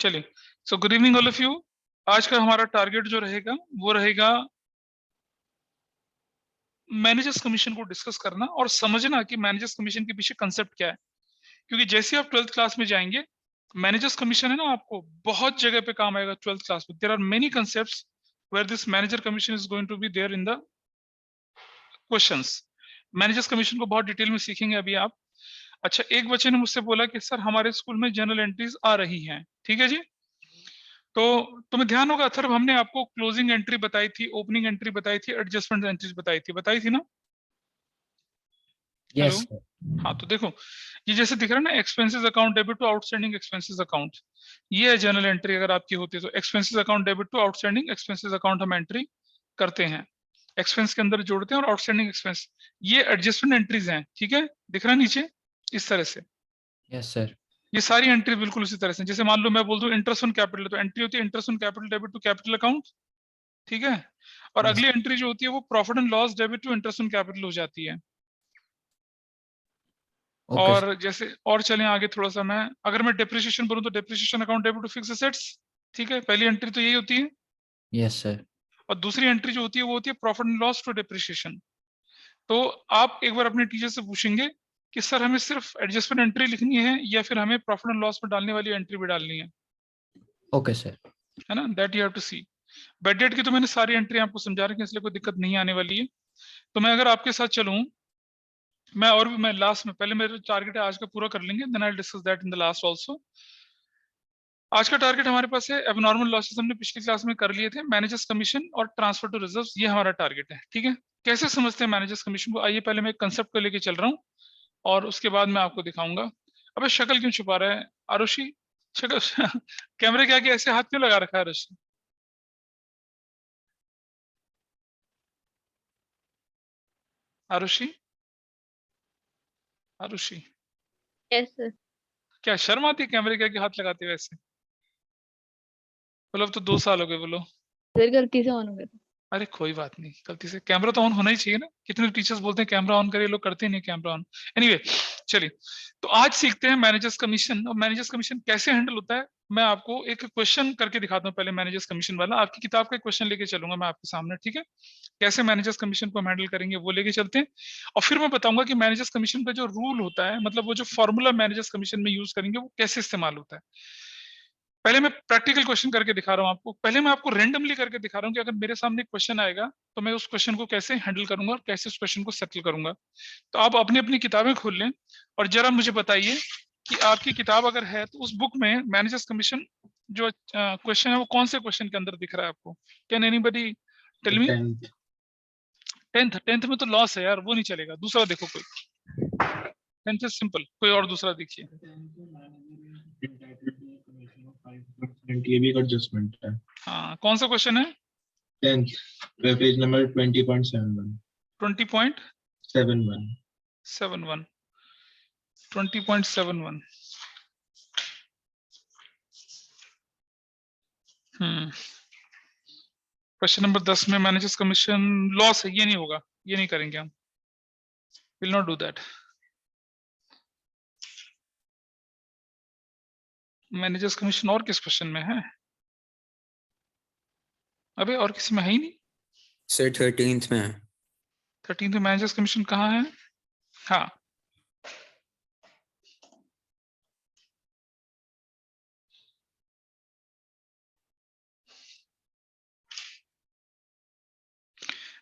चलिए, so good evening all of you. आज का हमारा टारगेट जो रहेगा वो रहेगा मैनेजर्स कमीशन को डिस्कस करना और समझना कि मैनेजर्स कमीशन के पीछे कंसेप्ट क्या है। क्योंकि जैसे आप 12th क्लास में जाएंगे, मैनेजर्स कमीशन है ना, आपको बहुत जगह पे काम आएगा 12th क्लास में। There are many concepts where this manager commission is going to be there in the questions. Managers commission को बहुत डिटेल में सीखेंगे अभी आप। अच्छा, एक बच्चे ने मुझसे बोला कि सर हमारे स्कूल में जर्नल एंट्रीज आ रही हैं। ठीक है जी, तो तुम्हें ध्यान होगा अथर्व, हमने आपको क्लोजिंग एंट्री बताई थी, ओपनिंग एंट्री बताई थी, एडजस्टमेंट एंट्रीज बताई थी ना। हेलो। यस। हाँ, तो देखो ये जैसे दिख रहा है ना, expenses account debit to outstanding expenses account, ये है जर्नल एंट्री। अगर आपकी होती है तो expenses account debit to outstanding expenses account हम एंट्री करते हैं, एक्सपेंस के अंदर जोड़ते हैं और आउटस्टैंडिंग एक्सपेंस, ये एडजस्टमेंट एंट्रीज हैं। ठीक है, दिख रहा है नीचे इस तरह से। Yes sir. ये सारी एंट्री बिल्कुल उसी तरह से, जैसे मान लो मैं बोल दूं इंटरेस्ट ऑन कैपिटल, तो एंट्री होती है interest on capital debit to capital account. ठीक है, और यस। अगली एंट्री जो होती है वो profit and loss debit to interest on capital हो जाती है। Okay sir. और जैसे और चलें आगे थोड़ा सा, मैं अगर मैं डेप्रिसिएशन बोलूं तो depreciation account debit to fix assets. ठीक है, पहली एंट्री तो यही होती है। Yes sir. और दूसरी एंट्री जो होती है वो होती है profit and loss to depreciation. तो आप एक बार अपने टीचर से पूछेंगे कि सर हमें सिर्फ एडजस्टमेंट एंट्री लिखनी है या फिर हमें प्रॉफिट एंड लॉस में डालने वाली एंट्री भी डालनी है ओके सर। है ना, that you have to see. Bad debt की तो मैंने सारी एंट्री आपको समझा रखी है, इसलिए कोई दिक्कत नहीं आने वाली है। तो मैं अगर आपके साथ चलूं, मैं और भी, मैं लास्ट में, पहले मेरा टारगेट है आज का पूरा कर लेंगे, then I will discuss that in the last also. आज का टारगेट हमारे पास है एबनॉर्मल लॉसेस, हमने पिछली क्लास में कर लिए थे, मैनेजर्स कमीशन और ट्रांसफर टू रिजर्व्स, ये हमारा टारगेट है। ठीक है, कैसे समझते हैं मैनेजर्स कमीशन को, आइए पहले मैं कंसेप्ट को लेके चल रहा हूँ और उसके बाद मैं आपको दिखाऊंगा। अबे शक्ल क्यों छुपा रहा है आरुषि, शक्ल कैमरे के आगे ऐसे हाथ क्यों लगा रखा है आरुषि? Aarushi, Aarushi, yes sir. क्या शर्म आती है कैमरे के आगे हाथ लगाते हुए ऐसे? बोलो, अब तो 2 साल हो गए, बोलो। सर गलती से ऑन हो गया था। अरे कोई बात नहीं, गलती से कैमरा तो ऑन होना ही चाहिए ना, कितने टीचर्स बोलते हैं कैमरा ऑन करिए, लोग करते नहीं कैमरा ऑन। एनीवे, चलिए, तो आज सीखते हैं मैनेजर्स कमीशन। और मैनेजर्स कमीशन कैसे हैंडल होता है, मैं आपको एक क्वेश्चन करके दिखाता हूँ पहले, मैनेजर्स कमीशन वाला आपकी किताब का क्वेश्चन लेके चलूंगा मैं आपके सामने। ठीक है, कैसे मैनेजर्स कमीशन को हम हैंडल करेंगे वो लेके चलते हैं, और फिर मैं बताऊंगा कि मैनेजर्स कमीशन का जो रूल होता है, मतलब वो जो फॉर्मूला मैनेजर्स कमीशन में यूज करेंगे वो कैसे इस्तेमाल होता है। पहले मैं प्रैक्टिकल क्वेश्चन करके दिखा रहा हूँ आपको, पहले मैं आपको रैंडमली करके दिखा रहा हूँ कि अगर मेरे सामने क्वेश्चन आएगा तो मैं उस क्वेश्चन को कैसे हैंडल करूंगा और कैसे उस क्वेश्चन को सेटल करूंगा। तो आप अपनी अपनी किताबें खोल लें और जरा मुझे बताइए कि आपकी किताब अगर है तो उस बुक में मैनेजर्स कमीशन जो क्वेश्चन है वो कौन से क्वेश्चन के अंदर दिख रहा है आपको? Can anybody tell me? 10th। 10th? 10th में तो लॉस है यार, वो नहीं चलेगा, दूसरा देखो कोई। 10th इज सिंपल, कोई और दूसरा देखिए। ये भी एक एडजस्टमेंट है। हाँ, कौन सा क्वेश्चन है? 10th page number 20.71 20.71 71 20.71। Question number 10 में मैनेजर्स कमीशन लॉस है, ये नहीं होगा, ये नहीं करेंगे हम, will not do that. Managers commission और किस क्वेश्चन में है? अबे और किसी में है ही नहीं। सर 13th में है। 13 में मैनेजर्स कमीशन कहाँ है? हाँ,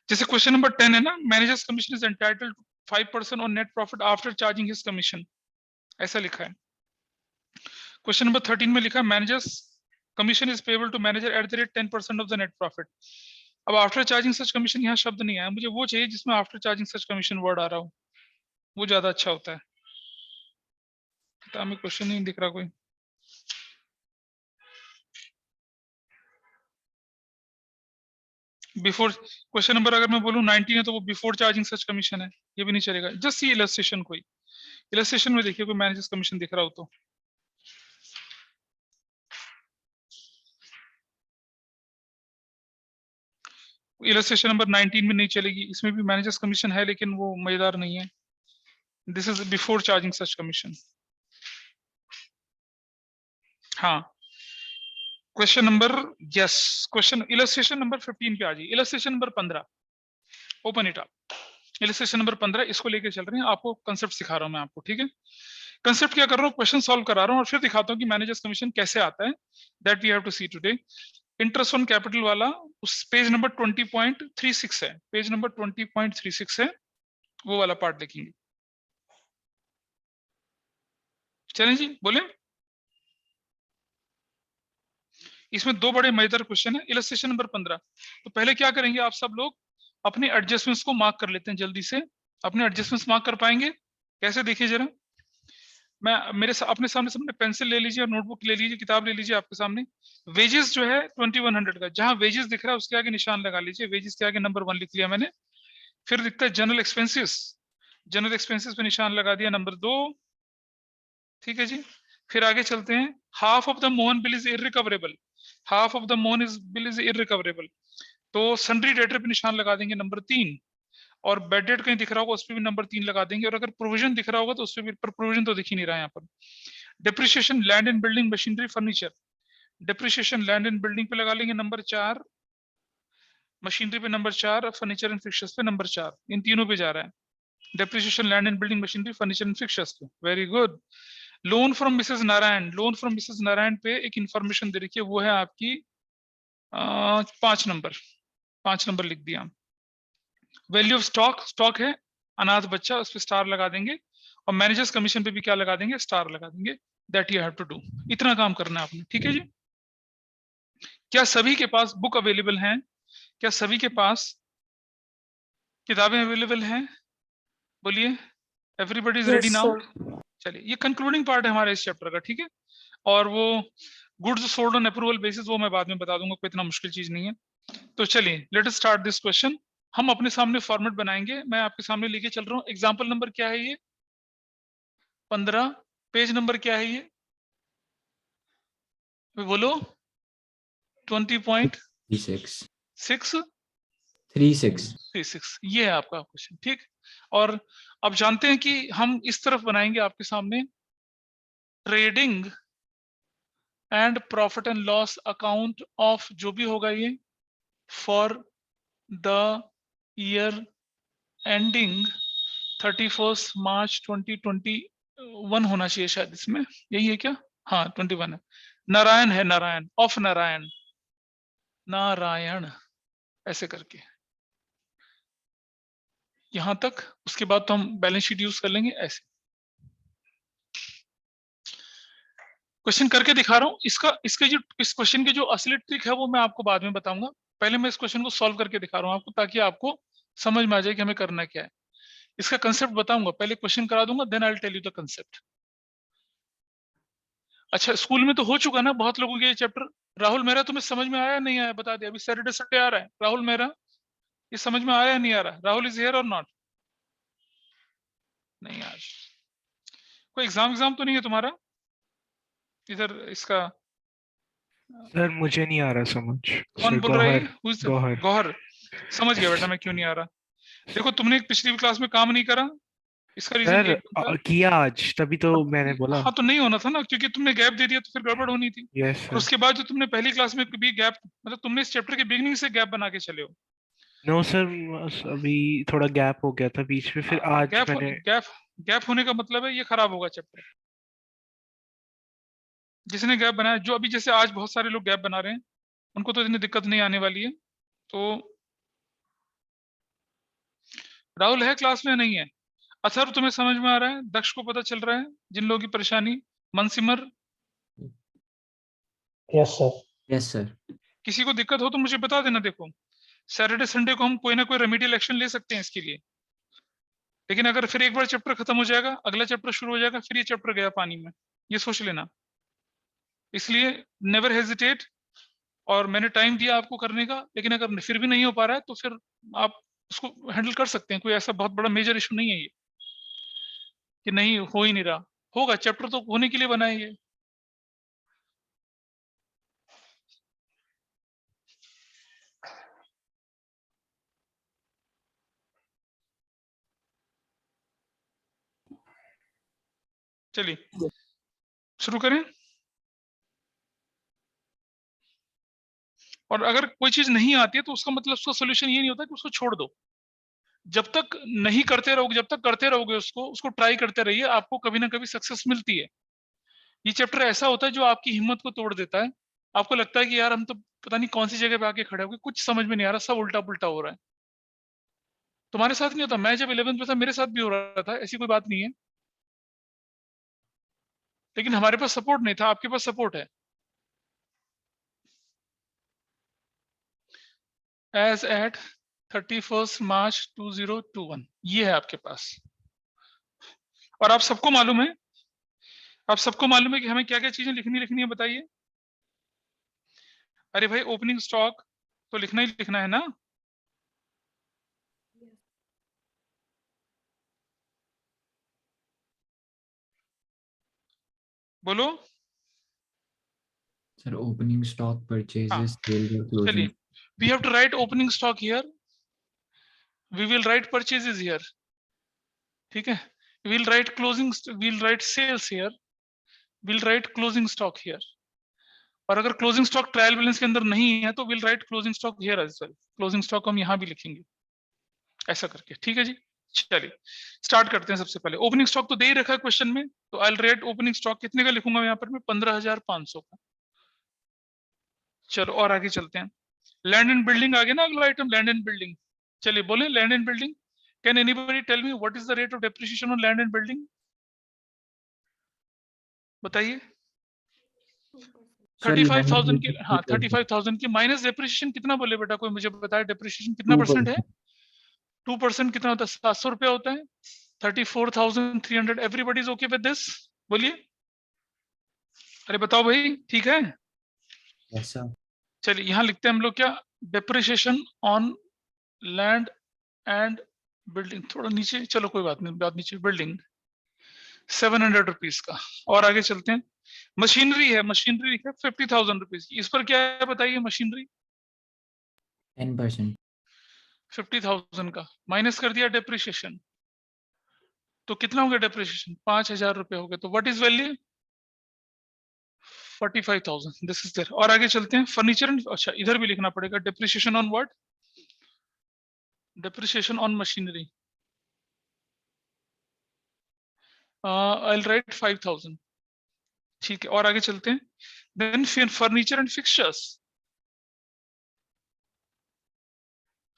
जैसे क्वेश्चन नंबर 10 है ना, managers commission is entitled 5% on net profit after charging his commission, ऐसा लिखा है। क्वेश्चन नंबर 13 में लिखा है managers commission is payable to manager at the rate 10% of the net profit. अब आफ्टर चार्जिंग सच कमीशन यहाँ शब्द नहीं आया, मुझे वो चाहिए जिसमें after charging such commission word आ रहा हो, वो ज्यादा अच्छा होता है। हमें क्वेश्चन नहीं दिख रहा कोई। बिफोर, क्वेश्चन नंबर अगर मैं बोलूं 19 है तो वो बिफोर चार्जिंग सच कमीशन है, ये भी नहीं चलेगा। जस्ट सी इलस्ट्रेशन, कोई इलस्ट्रेशन में देखिए कोई मैनेजर्स कमीशन दिख रहा हो तो। इलस्ट्रेशन नंबर 19 में नहीं चलेगी, इसमें भी मैनेजर्स कमीशन है लेकिन वो मजेदार नहीं है। This is before charging such commission. हाँ, question number, yes, question illustration number 15 पे आ जाइए। Illustration number 15, open it up. Illustration number 15 इसको लेके चल रहे हैं, आपको कंसेप्ट सिखा रहा हूं मैं आपको, ठीक है। कंसेप्ट क्या कर रहा हूँ, क्वेश्चन सॉल्व करा रहा हूँ और फिर दिखाता हूँ कि मैनेजर्स कमीशन कैसे आता है, that we have to see today. Interest on capital वाला उस पेज नंबर 20.36 है, पेज नंबर 20.36 है, वो वाला पार्ट देखेंगे। चलें जी, बोले। इसमें दो बड़े मजेदार क्वेश्चन है। इलस्ट्रेशन नंबर 15, तो पहले क्या करेंगे आप सब लोग, अपने एडजस्टमेंट्स को मार्क कर लेते हैं जल्दी से। अपने एडजस्टमेंट्स मार्क कर पाएंगे कैसे, देखिए जरा। मैं अपने सामने पेंसिल ले लीजिए और नोटबुक ले लीजिए, किताब ले लीजिए आपके सामने। वेजेस जो है 2100 का, जहां वेजेस दिख रहा है उसके आगे निशान लगा लीजिए, वेजेस के आगे नंबर 1 लिख लिया मैंने। फिर दिखता है जनरल एक्सपेंसेस, जनरल एक्सपेंसेस पे निशान लगा दिया नंबर 2, ठीक है जी। फिर आगे चलते हैं, half of the Mohan bill is irrecoverable, half of the Mohan bill is irrecoverable, तो सन्ड्री डेटर पे निशान लगा देंगे नंबर 3। और बेड डेट कहीं दिख रहा होगा उस पर भी नंबर 3 लगा देंगे, और अगर प्रोविजन दिख रहा होगा तो उस पर भी, पर प्रोविजन तो दिख ही नहीं रहा है यहाँ पर। Depreciation land and building machinery furniture, depreciation land and building पे लगा लेंगे नंबर 4, मशीनरी पे नंबर 4, फर्नीचर एंड फिक्चर्स पे नंबर 4, इन तीनों पे जा रहा है। Depreciation land and building machinery furniture and fixtures पे, very good. Loan from Mrs Narayan, loan from Mrs Narayan पे एक इंफॉर्मेशन दे रखी है, वो है आपकी 5 नंबर लिख दिया। वैल्यू ऑफ स्टॉक, स्टॉक है अनाथ बच्चा, उस पर स्टार लगा देंगे। और मैनेजर्स कमीशन पे भी क्या लगा देंगे, स्टार लगा देंगे। That you have to do, इतना काम करना है आपने, ठीक है जी। क्या सभी के पास बुक अवेलेबल हैं, क्या सभी के पास किताबें अवेलेबल हैं, बोलिए। Everybody is ready Yes, now. sir. चलिए, ये कंक्लूडिंग पार्ट है हमारे इस चैप्टर का, ठीक है। और वो goods sold on approval basis वो मैं बाद में बता दूंगा, कोई इतना मुश्किल चीज नहीं है। तो चलिए, let us start this question. हम अपने सामने फॉर्मेट बनाएंगे, मैं आपके सामने लेके चल रहा हूँ। एग्जाम्पल नंबर क्या है ये, 15। पेज नंबर क्या है ये, बोलो। 20.36 36 ये है आपका क्वेश्चन, ठीक। और अब जानते हैं कि हम इस तरफ बनाएंगे आपके सामने trading and profit and loss account of जो भी होगा ये, फॉर द ईयर एंडिंग 31 मार्च 2021 होना चाहिए शायद, इसमें यही है क्या, हाँ 21 है। नारायण है, नारायण, ऑफ नारायण, नारायण ऐसे करके यहां तक। उसके बाद तो हम बैलेंस शीट यूज कर लेंगे ऐसे। क्वेश्चन करके दिखा रहा हूं, इसके जो इस क्वेश्चन की जो असली ट्रिक है वो मैं आपको बाद में बताऊंगा। पहले मैं इस क्वेश्चन को सॉल्व करके दिखा रहा हूं आपको, ताकि आपको समझ में आ जाए कि हमें करना क्या है। इसका कंसेप्ट बताऊंगा, पहले क्वेश्चन करा दूंगा, then I will tell you the concept. अच्छा, स्कूल में तो हो चुका ना बहुत लोगों के ये चैप्टर। राहुल मेहरा, तुम्हें समझ में आया नहीं आया बता दे, अभी सैटरडे संडे आ रहा है। राहुल मेहरा, ये समझ में आया या नहीं आ रहा? राहुल इज हियर और नॉट? नहीं, आज कोई एग्जाम तो नहीं है तुम्हारा इधर इसका? सर मुझे नहीं आ रहा समझ। कौन सर बोल रहा है ये? Who is the- Gauhar. Gauhar. समझ गया बेटा मैं क्यों नहीं आ रहा। देखो, तुमने एक पिछली क्लास में काम नहीं करा, इसका रीजन सर एक बनता है। किया आज, तभी तो मैंने बोला। हाँ, तो नहीं होना था ना, क्योंकि तुमने गैप दे दिया तो फिर गड़बड़ होनी थी। यस और सर। उसके बाद जो तुमने पहली क्लास में भी गैप, मतलब तुमने इस चैप्टर के बिगिनिंग से गैप बना के चले हो। नो सर, अभी थोड़ा गैप हो गया था बीच में, फिर आज गैप मैंने। गैप गैप होने का मतलब है ये खराब होगा चैप्टर। जिसने गैप बनाया, जो अभी जैसे आज बहुत सारे लोग गैप बना रहे हैं, उनको तो इतनी दिक्कत नहीं आने वाली है। तो राहुल है क्लास में, नहीं है? अथर्व, तुम्हें समझ में आ रहा है? दक्ष को पता चल रहा है जिन लोगों की परेशानी? मनसिमर, यस सर। किसी को दिक्कत हो तो मुझे बता देना। देखो, सैटरडे संडे को हम कोई ना कोई रेमेडियल एक्शन ले सकते हैं इसके लिए, लेकिन अगर फिर एक बार चैप्टर खत्म हो जाएगा, अगला चैप्टर शुरू हो जाएगा, फिर ये चैप्टर गया पानी में, ये सोच लेना। इसलिए नेवर हेजिटेट। और मैंने टाइम दिया आपको करने का, लेकिन अगर फिर भी नहीं हो पा रहा है तो फिर आप उसको हैंडल कर सकते हैं। कोई ऐसा बहुत बड़ा मेजर इशू नहीं है ये कि नहीं हो ही नहीं रहा। होगा, चैप्टर तो होने के लिए बना है ये। चलिए शुरू करें। और अगर कोई चीज नहीं आती है तो उसका मतलब उसका सोल्यूशन ये नहीं होता कि उसको छोड़ दो। जब तक नहीं करते रहोगे, जब तक करते रहोगे उसको ट्राई करते रहिए, आपको कभी ना कभी सक्सेस मिलती है। ये चैप्टर ऐसा होता है जो आपकी हिम्मत को तोड़ देता है। आपको लगता है कि यार हम तो पता नहीं कौन सी जगह पे आके खड़े हो गए, कुछ समझ में नहीं आ रहा, सब उल्टा पुल्टा हो रहा है। तुम्हारे साथ नहीं होता? मैं जब 11th में था मेरे साथ भी हो रहा था, ऐसी कोई बात नहीं है। लेकिन हमारे पास सपोर्ट नहीं था, आपके पास सपोर्ट है। एज एट 31 मार्च 2021 ये है आपके पास। और आप सबको मालूम है, आप सबको मालूम है कि हमें क्या क्या चीजें लिखनी है, बताइए। अरे भाई ओपनिंग स्टॉक तो लिखना ही लिखना है ना। बोलो। सर ओपनिंग स्टॉक, हाँ परचेजेस, सेल और चलिए, closing. We have to write opening stock here, we will write purchases here, ठीक है। we'll write closing, we'll write sales here, we'll write closing stock here। और अगर क्लोजिंग स्टॉक ट्रायल बैलेंस के अंदर नहीं है तो will write closing stock here as well. Closing stock हम यहां भी लिखेंगे ऐसा करके, ठीक है जी। चलिए स्टार्ट करते हैं। सबसे पहले ओपनिंग स्टॉक तो दे ही रखा है क्वेश्चन में, तो आई विल राइट ओपनिंग स्टॉक कितने का लिखूंगा यहाँ पर मैं, 15,500 का। चलो और आगे चलते हैं। लैंड एंड बिल्डिंग आ गया ना अगला आइटम, लैंड एंड बिल्डिंग। चलिए बोले land and building. Can anybody tell me what is the rate of depreciation on land and building? बताइए। 35,000 की, हाँ 35,000 की माइनस डेप्रिसिएशन कितना बोले बेटा, कोई मुझे बताए डेप्रिसिएशन कितना परसेंट है? 2% कितना होता है? 700 रुपया होता है। 34,300। Everybody is okay with this? बोलिए। अरे बताओ भाई, ठीक है। ऐसा चलिए यहाँ लिखते हैं हम लोग क्या, depreciation on land and building. थोड़ा नीचे चलो, कोई बात नहीं, बात नीचे। बिल्डिंग 700 रुपीज का। और आगे चलते हैं। मशीनरी है, मशीनरी है 50,000 रुपीज। इस पर क्या है बताइए? मशीनरी 10%। 50,000 का माइनस कर दिया डेप्रिसिएशन, तो कितना हो गया डेप्रिसिएशन? 5,000 रुपए हो गए। तो what is value? 45,000। This is there. और आगे चलते हैं। फर्नीचर एंड, अच्छा इधर भी लिखना पड़ेगा depreciation on what? Depreciation on machinery. I will write 5,000, ठीक है। और आगे चलते हैं। Then furniture and fixtures,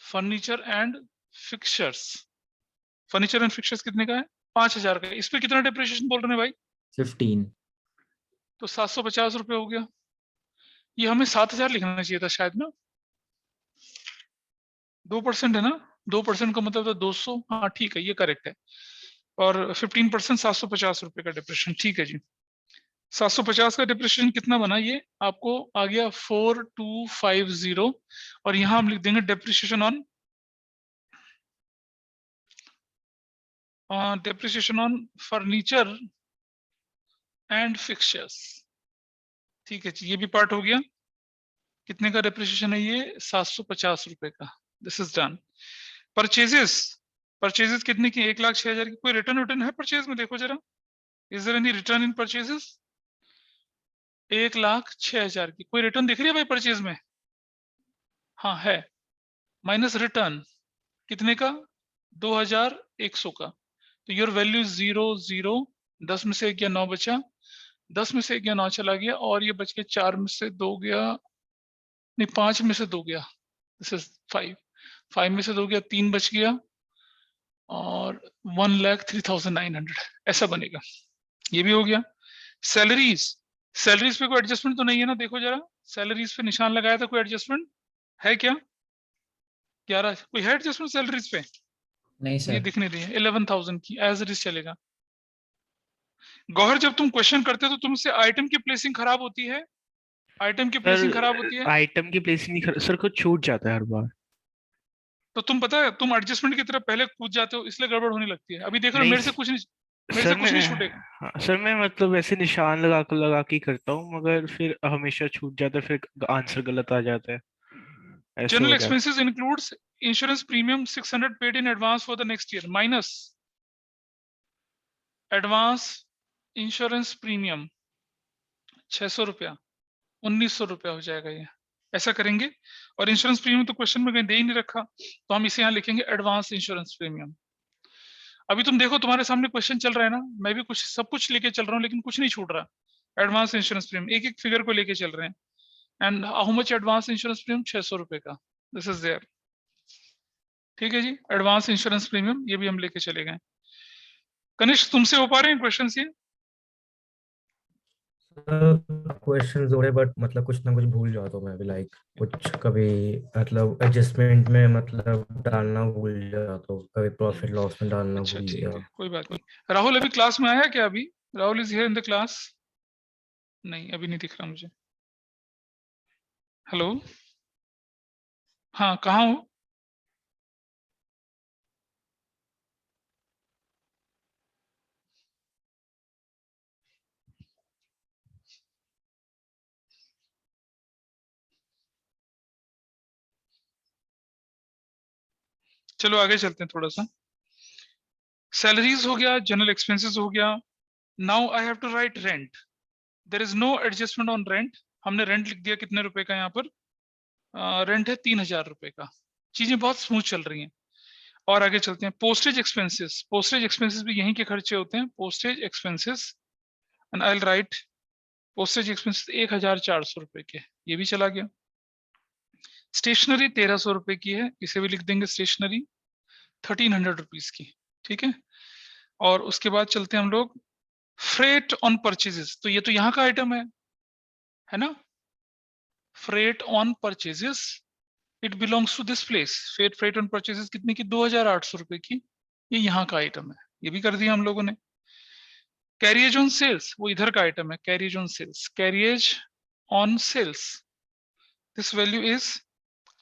furniture and fixtures, furniture and fixtures कितने का है? 5,000 का। इस पे कितना डेप्रिसिएशन बोल रहे हैं भाई? 15। तो 750 रुपए हो गया। ये हमें 7,000 लिखना चाहिए था शायद ना। 2% है ना, 2% का मतलब था 200। हाँ ठीक है, ये करेक्ट है। और 15% 750 रुपए का डिप्रेशन, ठीक है जी। 750 का डिप्रेशन कितना बना? ये आपको आ गया 4250। और यहाँ हम लिख देंगे depreciation on, depreciation on furniture and fixtures, ठीक है जी। ये भी पार्ट हो गया। कितने का डेप्रिसिएशन है ये? 750 रुपए का। This is done. Purchases, purchases कितने की? 1,06,000 की। कोई रिटर्न रिटर्न है परचेज में? देखो जरा, is there any return in purchases? 1,06,000 की कोई रिटर्न दिख रही है भाई परचेज में? हाँ है। माइनस रिटर्न कितने का? 2,100 का। तो योर वैल्यू 0 0। 10 में से 1 गया, 9 बचा। 10 में से 1 गया, 9 चला गया। और ये बच के 4 में से 2 गया, नहीं 5 में से 2 गया। This is 5। 5 में से 2 गया, 3 बच गया। और 1,03,900 ऐसा बनेगा। ये भी हो गया। सैलरीज, सैलरीज पे कोई एडजस्टमेंट तो नहीं है ना? देखो जरा, सैलरीज पे निशान लगाया था, कोई एडजस्टमेंट है क्या? 11 कोई है एडजस्टमेंट सैलरीज पे? नहीं ये सर। दिख नहीं रही है। 11,000 की एज इट इज चलेगा। गौहर जब तुम क्वेश्चन करते हो तो तुमसे आइटम की प्लेसिंग खराब होती है, आइटम की प्लेसिंग खराब होती है। सर आइटम की प्लेसिंग नहीं सर, कुछ छूट जाता है हर बार। तो तुम पता है, तुम एडजस्टमेंट की तरफ पहले कूद जाते हो, इसलिए गड़बड़ होने लगती है। अभी देख रहे हो, नहीं मेरे से कुछ नहीं, मेरे से सर कुछ मैं, नहीं छूटेगा। हाँ, सर मैं मतलब ऐसे निशान लगा के ही करता हूँ, मगर फिर हमेशा छूट जाता है, फिर आंसर गलत आ जाता है, ऐसे जनरल हो जाता expenses includes insurance premium 600 paid in advance for the next year, minus advance insurance premium 600 रुपया, 1,900 रुपया हो जाएगा ये। ऐसा करेंगे। और इंश्योरेंस प्रीमियम तो क्वेश्चन में कहीं दे ही नहीं रखा, तो हम इसे यहाँ लिखेंगे एडवांस इंश्योरेंस प्रीमियम। अभी तुम देखो तुम्हारे सामने क्वेश्चन चल रहा है ना, मैं भी कुछ सब कुछ लेके चल रहा हूँ लेकिन कुछ नहीं छूट रहा। एडवांस इंश्योरेंस प्रीमियम एक एक फिगर को लेके चल रहे हैं। And how much advance insurance premium, 600 रुपए का, दिस इज देयर। ठीक है जी, एडवांस इंश्योरेंस प्रीमियम ये भी हम लेके चले गए। कनिष्क तुमसे हो पा रहे हैं क्वेश्चन ये? क्वेश्चन जोड़े बट मतलब कुछ ना कुछ भूल जाता हूँ मैं भी, लाइक कुछ कभी मतलब एडजस्टमेंट में मतलब डालना भूल जाता हूँ, कभी प्रॉफिट लॉस में डालना अच्छा भूल ठीक गया। है, कोई बात नहीं। राहुल अभी क्लास में आया क्या? अभी Rahul is here in the class? नहीं अभी नहीं दिख रहा मुझे। हेलो, हाँ कहाँ हो? चलो आगे चलते हैं थोड़ा सा। सैलरीज हो गया, जनरल एक्सपेंसेस हो गया। Now I have to write rent. There is no adjustment on rent. हमने रेंट लिख दिया कितने रुपए का यहाँ पर, रेंट है 3000 रुपए का। चीजें बहुत स्मूथ चल रही हैं। और आगे चलते हैं। पोस्टेज एक्सपेंसेस, पोस्टेज एक्सपेंसेस भी यहीं के खर्चे होते हैं। Postage expenses and I will right postage expenses 1400 रुपए के, ये भी चला गया। स्टेशनरी 1300 रुपए की है, इसे भी लिख देंगे स्टेशनरी 1300 रुपीज की। ठीक है, और उसके बाद चलते हैं हम लोग फ्रेट ऑन परचेजेस। तो ये तो यहाँ का आइटम है ना, freight on purchases, it belongs to this place. Freight on purchases कितने की, 2800 रुपए की, ये यहाँ का आइटम है, ये भी कर दिया हम लोगों ने। कैरियज ऑन सेल्स, वो इधर का आइटम है, carriage on sales, carriage on sales, this value is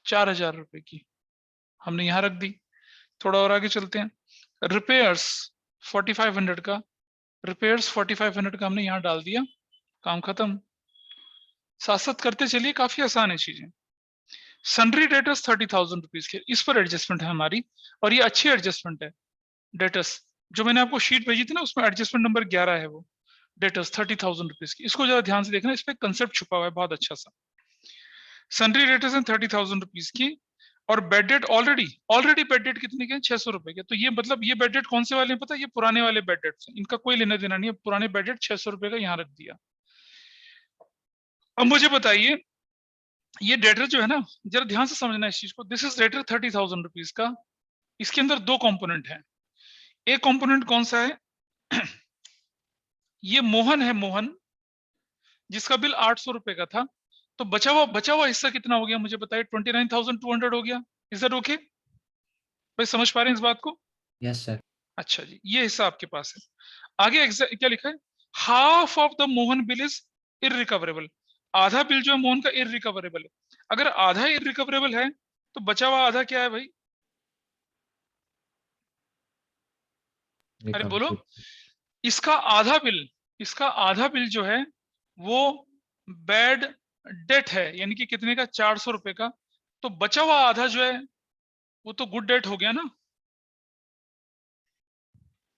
4000 रुपए की, हमने यहाँ रख दी। थोड़ा और आगे चलते हैं। रिपेयर्स 4500 का, रिपेयर्स 4500 का हमने यहाँ डाल दिया, काम खत्म। साथ साथ करते चलिए, काफी आसान है चीजें। सन्ड्री डेटर्स 30,000 रुपीज के, इस पर एडजस्टमेंट है हमारी, और ये अच्छी एडजस्टमेंट है। डेटर्स जो मैंने आपको शीट भेजी थी ना, उसमें एडजस्टमेंट नंबर 11 है वो। डेटर्स 30,000 रुपीज की, इसको जरा ध्यान से देखना, इस पे कंसेप्ट छुपा हुआ है बहुत अच्छा सा। सन्ड्री डेटर्स हैं 30,000 रुपीज की, और bed date already bed date कितने के, 600 रुपए के। तो ये मतलब ये बेड डेट कौन से वाले हैं पता है, ये पुराने वाले बेड डेट, इनका कोई लेना देना नहीं है। पुराने बेड डेट 600 रुपए का यहाँ रख दिया। अब मुझे बताइए, ये डेटर जो है ना, जरा ध्यान से समझना इस चीज को। दिस इज डेटर 30,000 रुपीज का। इसके अंदर दो कंपोनेंट है। एक कंपोनेंट कौन सा है ये मोहन है, मोहन, जिसका बिल 800 रुपए का था। तो बचा हुआ हिस्सा कितना हो गया मुझे बताइए, 29,200 हो गया। Is that okay? भाई समझ पा रहे हैं इस बात को? Yes sir. अच्छा जी, ये हिस्सा आपके पास है। आगे क्या लिखा है, half of the Mohan bill is irrecoverable. आधा बिल जो है मोहन का इररिकवरेबल है। अगर आधा इररिकवरेबल है तो बचा हुआ आधा क्या है भाई? अरे बोलो। इसका आधा बिल जो है वो बैड डेट है, यानी कि कितने का, 400 रुपए का। तो बचा हुआ आधा जो है वो तो गुड डेट हो गया ना।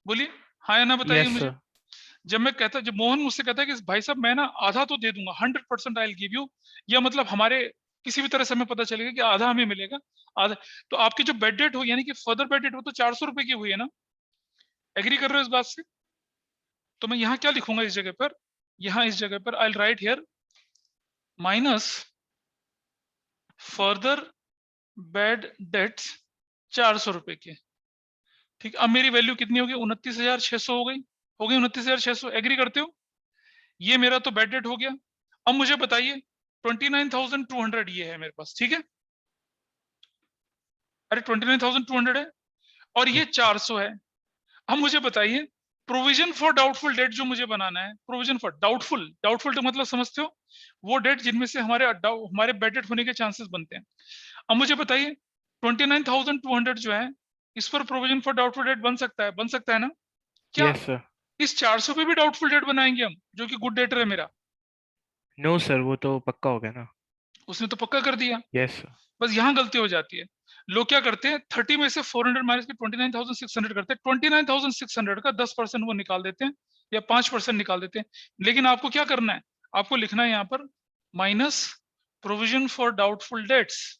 बोलिए हाँ या ना बताइए यस मुझे। सर। जब मोहन मुझसे कहता है कि भाई साहब मैं ना आधा तो दे दूंगा, 100% आई विल गिव यू, या मतलब हमारे किसी भी तरह से हमें पता चलेगा कि आधा हमें मिलेगा, आधा। तो आपकी जो बेड डेट हो, यानी कि फर्दर बेड डेट, वो तो 400 रुपए की हुई है ना। एग्री कर रहे हो इस बात से? तो मैं यहाँ क्या लिखूंगा इस जगह पर, यहाँ इस जगह पर आई will right here minus further bad debts 400 रुपए के। ठीक, अब मेरी वैल्यू कितनी होगी, 29,600 हो गई। 29,600, एग्री करते हो? ये मेरा तो बेड डेट हो गया। अब मुझे बताइए 29,200 ये है मेरे पास, ठीक है। अरे 29,200 है, और ये 400 है। अब मुझे बताइए प्रोविजन फॉर डाउटफुल डेट जो मुझे बनाना है, प्रोविजन फॉर डाउटफुल तो मतलब समझते हो, वो डेट जिनमें से हमारे बेड डेट होने के चांसेस बनते हैं। अब मुझे बताइए 29,200 जो है, इस पर प्रोविजन फॉर डाउटफुल डेट बन सकता है ना? क्या यस सर। इस 400 पे भी डाउटफुल डेट बनाएंगे हम, जो कि गुड डेटर है मेरा? नो सर, वो तो पक्का हो गया ना। उसने तो पक्का कर दिया। Yes sir. बस यहाँ गलती हो जाती है। लोग क्या करते हैं, 30 में से 400 माइनस के 29,600 करते हैं। 29,600 का 10% वो निकाल देते हैं, या 5% निकाल देते हैं। लेकिन आपको क्या करना है, आपको लिखना है यहाँ पर minus provision for doubtful debts,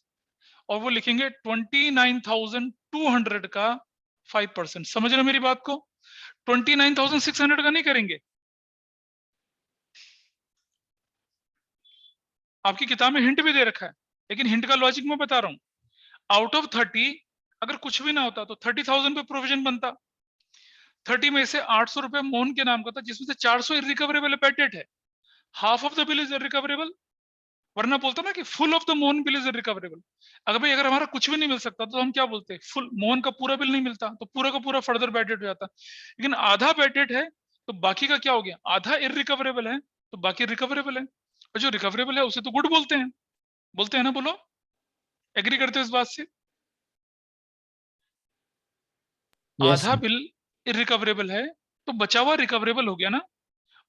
और वो लिखेंगे 29,200 का 5%। समझ रहे हो मेरी बात को? 29,600 का नहीं करेंगे। आपकी किताब में हिंट भी दे रखा है, लेकिन हिंट का लॉजिक मैं बता रहा हूं। आउट ऑफ 30 अगर कुछ भी ना होता तो 30,000 पे प्रोविजन बनता। 30 में से 800 रुपए मोहन के नाम का था, जिसमें से 400 इरिकवरेबल बैड डेट है। Half of the bill is irrecoverable, वरना बोलता ना कि full of the Mohan bill is irrecoverable. अगर भाई अगर हमारा कुछ भी नहीं मिल सकता तो हम क्या बोलते हैं? फुल मोहन का पूरा बिल नहीं मिलता तो पूरा का पूरा फर्दर बैड डेट हो जाता। लेकिन आधा बैड डेट है तो बाकी का क्या हो गया? आधा इरिकवरेबल है तो बाकी रिकवरेबल है, और जो रिकवरेबल है उसे तो गुड बोलते हैं ना। बोलो, एग्री करते हो इस बात से? आधा बिल इरिकवरेबल है तो बचा हुआ रिकवरेबल हो गया ना।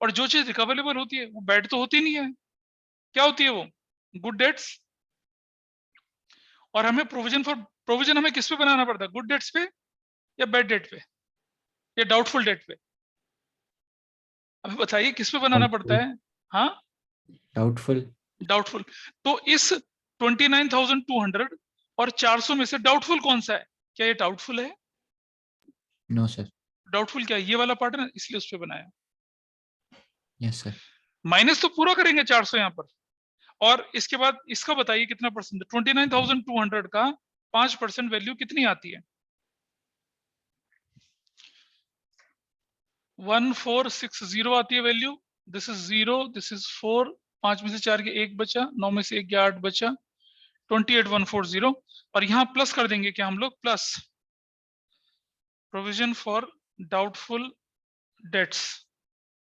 और जो चीज रिकवरेबल होती है वो बैड तो होती नहीं है। क्या होती है वो? Good debts. और हमें प्रोविजन हमें किस पे बनाना पड़ता है? गुड डेट्स पे या बैड डेट पे या डाउटफुल डेट पे? अभी बताइए किस पे बनाना पड़ता है? हाँ, डाउटफुल। डाउटफुल। तो इस 29,200 और 400 में से डाउटफुल कौन सा है? क्या ये डाउटफुल है? No sir. डाउटफुल क्या है? ये वाला पार्ट है ना, इसलिए उस पे बनाया। Yes sir. माइनस तो पूरा करेंगे 400 यहाँ पर, और इसके बाद इसका बताइए कितना परसेंट? 29,200 का 5% वैल्यू कितनी आती है? 1460 आती है value. This is 0, this is 4, 5 में से 4 के 1 बचा, 9 में से 1 गया 8 बचा, 28,140। और यहाँ प्लस कर देंगे क्या हम लोग? Plus provision for doubtful debts,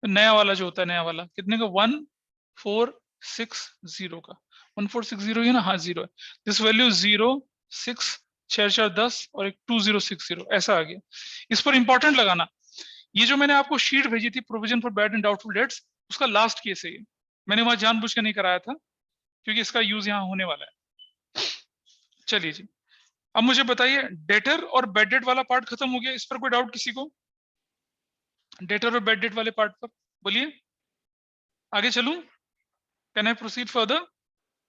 नया वाला जो होता है, नया वाला कितने का? 1460 का। 1460 है ना? हाँ, 0 है। दिस वैल्यू 0, 6, 4 4 10 और एक 2060 ऐसा आ गया। इस पर इंपॉर्टेंट लगाना, ये जो मैंने आपको शीट भेजी थी provision for bad and doubtful debts, उसका लास्ट केस है ये। मैंने वहां जानबूझ के नहीं कराया था क्योंकि इसका यूज यहाँ होने वाला है। चलिए जी, अब मुझे बताइए, डेटर और बैड डेट वाला पार्ट खत्म हो गया। इस पर कोई डाउट किसी को? डेटर और बैड डेट वाले पार्ट पर बोलिए। आगे चलूं? Can I proceed further?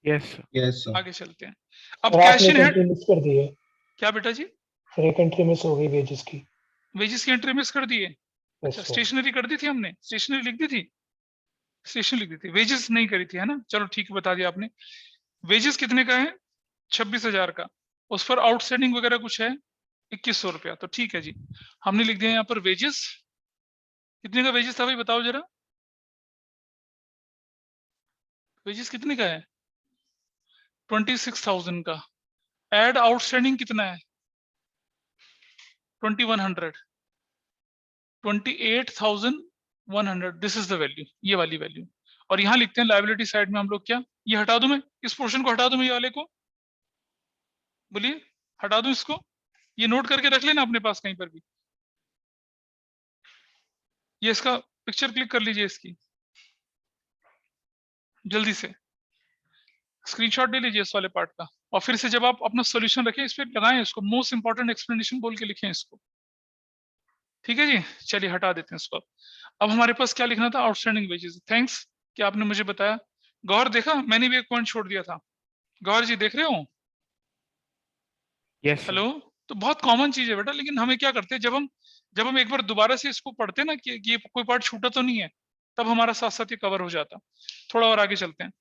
Yes sir. Yes, sir. आगे चलते हैं। अब और कैश आपने इन हैंड। एंट्री मिस कर दी है। क्या बेटा जी? एक एंट्री मिस हो गई वेजेस की। वेजेस की एंट्री मिस कर दी है? अच्छा, Yes, sir. स्टेशनरी कर दी थी हमने, स्टेशनरी लिख दी थी, स्टेशनरी लिख दी थी, वेजेस नहीं करी थी, है ना? चलो ठीक है, बता दिया आपने। वेजेस कितने का है? 26,000 का। उस पर आउटस्टैंडिंग वगैरह कुछ है 2,100 रुपया, तो ठीक है जी, हमने लिख दिया यहाँ पर वेजेस। कितने का वेजेस था भाई, बताओ जरा। वेजेस कितने का है? 26,000 का। एड आउटस्टैंडिंग कितना है? 2100, 28,100। दिस इज द वैल्यू, ये वाली वैल्यू। और यहाँ लिखते हैं लायबिलिटी साइड में हम लोग क्या? ये हटा दूं मैं, इस पोर्शन को हटा दूं मैं, ये वाले को बोलिए, हटा दूं इसको? ये नोट करके रख लेना अपने पास कहीं पर भी। ये इसका पिक्चर क्लिक कर लीजिए इसकी, जल्दी से स्क्रीनशॉट ले लीजिए इस वाले पार्ट का। और फिर से जब आप अपना सॉल्यूशन रखें, इस पे लगाएं इसको, मोस्ट इंपॉर्टेंट एक्सप्लेनेशन बोल के लिखें इसको। ठीक है जी, चलिए हटा देते हैं इसको। अब हमारे पास क्या लिखना था? Outstanding wages. थैंक्स कि आपने मुझे बताया। गौर देखा, मैंने भी एक पॉइंट छोड़ दिया था। गौर जी देख रहे हो? Yes sir. हेलो। तो बहुत कॉमन चीज है बेटा, लेकिन हमें क्या करते हैं, जब हम एक बार दोबारा से इसको पढ़ते हैं ना कि ये कोई पार्ट छूटा तो नहीं है, तब हमारा साथ साथ ये कवर हो जाता। थोड़ा और आगे चलते हैं।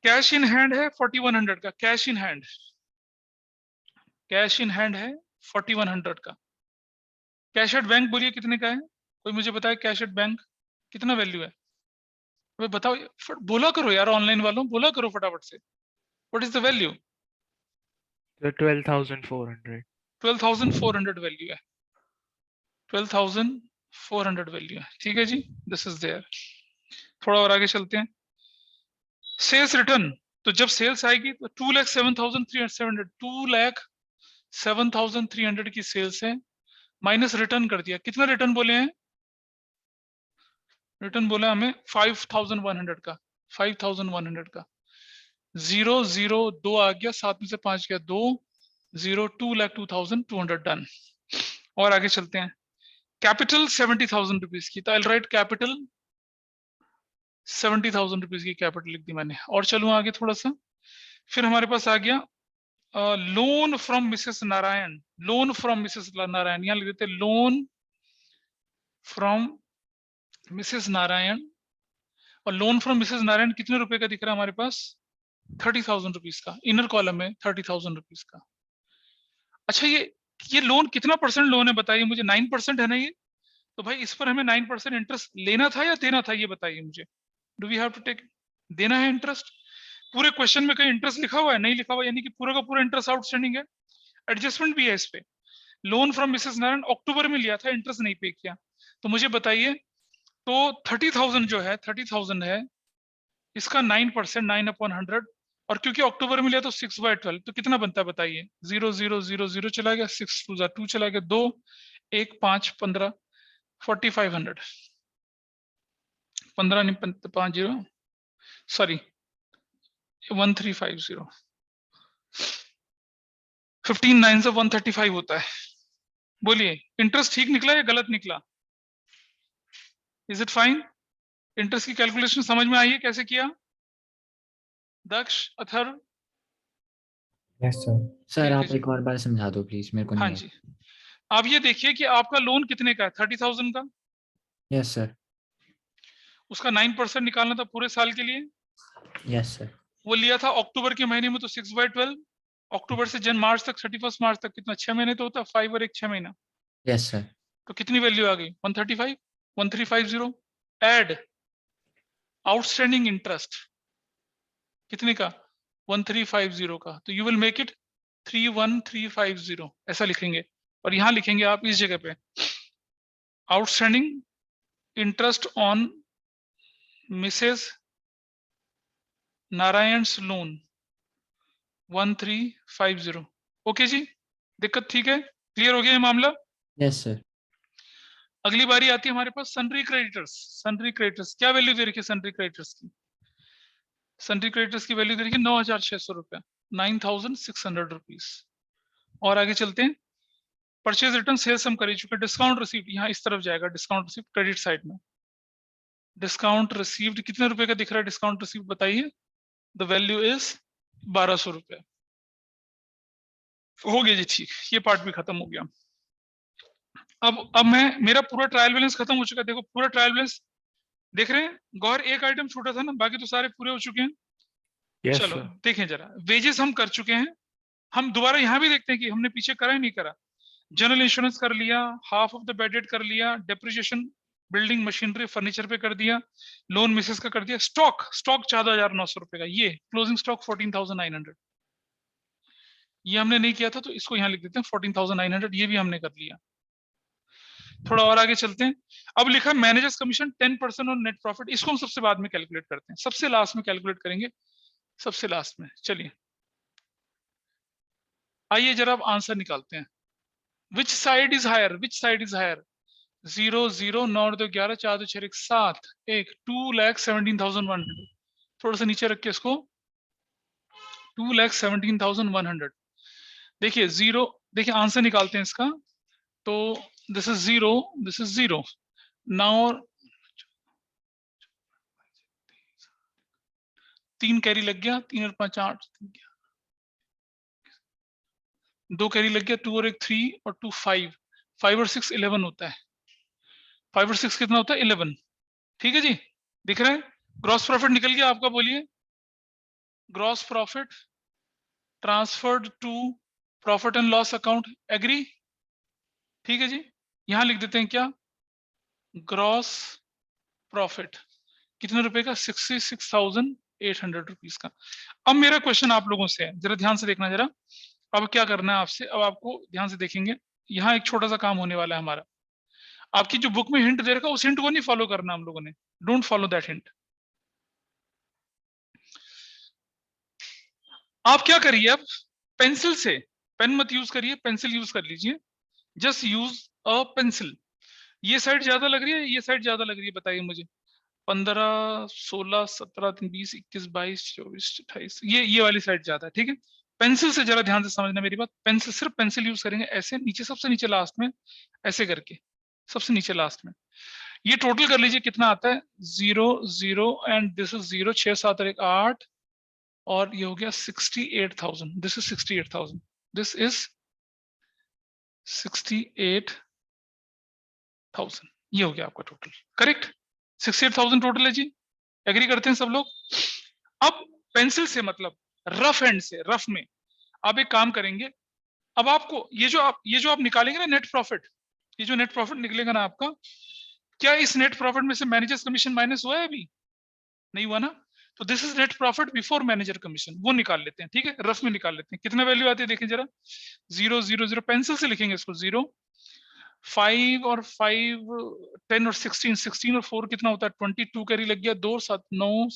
कैश इन हैंड है 4100 का। Cash in hand, cash in hand है 4100 का। कैश एट बैंक बोलिए कितने का है? कोई मुझे बताए कैश एट बैंक कितना वैल्यू है? अबे बताओ, बोला करो यार, ऑनलाइन वालों बोला करो फटाफट से। What is the value? तो 12,400। 12,400 वैल्यू है। 12,400 वैल्यू है, ठीक है जी, दिस इज देयर। थोड़ा और आगे चलते हैं। सेल्स रिटर्न, तो जब सेल्स आएगी तो 2,07,300, 2,07,300 की सेल्स है, माइनस रिटर्न कर दिया। कितना रिटर्न बोले हैं? रिटर्न बोला हमें 5,100 का। 5,100 का। 0 0 2 आ गया, 7 में से 5 गया 2, 0 2,02,200 डन। और आगे चलते हैं। कैपिटल 70,000 रुपीज की, तो आई राइट कैपिटल 70,000 रुपीज की कैपिटल लिख दी मैंने। और चलूं आगे थोड़ा सा, फिर हमारे पास आ गया loan from Mrs Narayan. Loan from Mrs Narayan, यहाँ लिख देते लोन फ्रॉम मिसेस नारायण। और लोन फ्रॉम मिसेस नारायण कितने रुपए का दिख रहा है हमारे पास? 30,000 रुपीज का। इनर कॉलम में 30,000 रुपीज का। अच्छा, ये लोन कितना परसेंट लोन है बताइए मुझे? 9% है ना ये? तो भाई इस पर हमें 9% इंटरेस्ट लेना था या देना था, ये बताइए मुझे। Do we have to take, देना है इंटरेस्ट? पूरे क्वेश्चन में कहीं इंटरेस्ट लिखा हुआ है? नहीं लिखा हुआ, यानी कि पूरा का पूरा इंटरेस्ट आउटस्टैंडिंग है। एडजस्टमेंट भी है इस पे। लोन फ्रॉम मिसेस नारायण अक्टूबर में लिया था, इंटरेस्ट नहीं पे किया। तो मुझे बताइए, तो 30,000 जो है, 30,000 है, इसका 9%, 9/100, और क्योंकि अक्टूबर में लिया तो 6/12, तो कितना बनता है बताइए? 0 0 0 0 चला गया, 6 2 2 चला गया, 2 1 5 15, 4,500। 15 नहीं 5 0, सॉरी 1350। 15 9 से 135 होता है। बोलिए इंटरेस्ट ठीक निकला या गलत निकला? Is it fine? इंटरेस्ट की कैलकुलेशन समझ में आई है कैसे किया? Daksh, Atharv? Yes sir. Sir ठीक है आप जी। एक और बार समझा दो प्लीज, मेरे को हाँ नहीं जी, आप ये देखिए कि आपका लोन कितने का है? 30,000 का। Yes sir. उसका 9% निकालना था पूरे साल के लिए। Yes sir. वो लिया था अक्टूबर के महीने में, तो 6/12। अक्टूबर से मार्च तक, 31 मार्च तक कितना? 6 महीने तो होता है, 5 और 1 6 महीना। Yes sir. तो कितनी वैल्यू आ गई? 135, 1350। एड आउटस्टैंडिंग इंटरेस्ट कितने का? 1350 का। तो यू विल मेक इट 31350, ऐसा लिखेंगे। और यहां लिखेंगे आप इस जगह पे, outstanding interest on Mrs Narayan's loan 1350। Okay ji, दिक्कत ठीक है? क्लियर हो गया ये मामला? Yes sir. अगली बारी आती है हमारे पास सन्ड्री क्रेडिटर्स। सन्ड्री क्रेडिटर्स क्या वैल्यू दे रखी है? सन्ड्री क्रेडिटर्स की, सन्ड्री क्रेडिटर्स की वैल्यू दे रखी है 9,600 रुपया, 9,600 रुपीज। और आगे चलते हैं। परचेज रिटर्न सेल्स हम कर ही चुके हैं। डिस्काउंट रिसीव्ड यहाँ इस तरफ जाएगा, डिस्काउंट रिसीव्ड क्रेडिट साइड में। डिस्काउंट रिसीव्ड कितने रुपए का दिख रहा है? डिस्काउंट रिसीव्ड बताइए। द वैल्यू इज 1,200 रुपया। हो गया जी, ठीक, ये पार्ट भी खत्म हो गया। अब मेरा पूरा ट्रायल बैलेंस खत्म हो चुका है। देखो पूरा ट्रायल बैलेंस देख रहे हैं? गौर एक आइटम छूटा था ना, बाकी तो सारे पूरे हो चुके हैं। यस चलो सर। देखें जरा, वेजेस हम कर चुके हैं। हम दोबारा यहाँ भी देखते हैं कि हमने पीछे करा है नहीं करा। जनरल इंश्योरेंस कर लिया, हाफ ऑफ द बेडेड कर लिया, डेप्रिसिएशन बिल्डिंग मशीनरी फर्नीचर पे कर दिया, लोन मिसेस का कर दिया, स्टॉक 14,900 रुपए का, ये क्लोजिंग स्टॉक 14,900, ये हमने नहीं किया था, तो इसको यहाँ लिख देते हैं 14,900, ये भी हमने कर लिया। थोड़ा और आगे चलते हैं। अब लिखा managers commission 10% on net profit, इसको हम सबसे बाद में कैलकुलेट करते हैं, सबसे लास्ट में कैलकुलेट करेंगे, सबसे लास्ट में। चलिए आइए जरा अब आंसर निकालते हैं। Which side is higher? Which side is higher? 0 0 9 2 11 4 2 6 1 7 1 2,17,100। थोड़ा सा नीचे रख के इसको 2,17,100। देखिए 0, देखिए आंसर निकालते हैं इसका। तो this is 0, this is 0। Now 3 carry लग गया, 3 और 5 8, 2 कैरी लग गया, 2 और 1 3 और 2 5, 5 और 6 11 होता है। 5 और 6 कितना होता है? 11। ठीक है जी, दिख रहा है? ग्रॉस प्रॉफिट निकल गया आपका, बोलिए। Gross profit transferred to profit and loss account, agree? ठीक है जी, यहां लिख देते हैं क्या? ग्रॉस प्रॉफिट कितने रुपए का? 66,800 रुपीज का। अब मेरा क्वेश्चन आप लोगों से है, जरा ध्यान से देखना जरा। अब क्या करना है आपसे, अब आपको ध्यान से देखेंगे। यहाँ एक छोटा सा काम होने वाला है हमारा। आपकी जो बुक में हिंट दे रखा है उस हिंट को नहीं फॉलो करना हम लोगों ने, डोंट फॉलो दैट हिंट। आप क्या करिए, अब पेंसिल से, पेन मत यूज करिए, पेंसिल यूज कर लीजिए। Just use a pencil. ये साइड ज्यादा लग रही है, ये साइड ज्यादा लग रही है? बताइए मुझे। 15 16 17 20 21 22 24 28, ये वाली साइड ज्यादा है। ठीक है, पेंसिल से जरा ध्यान से समझना मेरी बात। पेंसिल, सिर्फ पेंसिल यूज करेंगे, ऐसे नीचे सबसे नीचे लास्ट में, ऐसे करके सबसे नीचे लास्ट में। ये टोटल कर लीजिए कितना आता है 0 0 एंड दिस इज 0, 6 7 और 1 8 और ये हो गया 68,000। This is 68,000, this is 68,000। ये हो गया आपका टोटल, करेक्ट। 68,000 टोटल है जी, एग्री करते हैं सब लोग। अब पेंसिल से मतलब रफ हैंड से, रफ में आप एक काम करेंगे। अब आपको ये जो आप निकालेंगे ना नेट प्रॉफिट, ये जो नेट प्रॉफिट निकलेगा ना आपका, क्या इस नेट प्रॉफिट में से मैनेजर्स कमीशन माइनस हुआ है? अभी नहीं हुआ ना। तो this is net profit before manager commission, वो निकाल लेते हैं। ठीक है, रफ में निकाल लेते हैं। कितना वैल्यू आती है देखें जरा। 0 0 0, पेंसिल से लिखेंगे इसको। 0 5 और 5 10 और 16, 16 और 4 कितना होता है 22, कैरी लग गया 2 7 9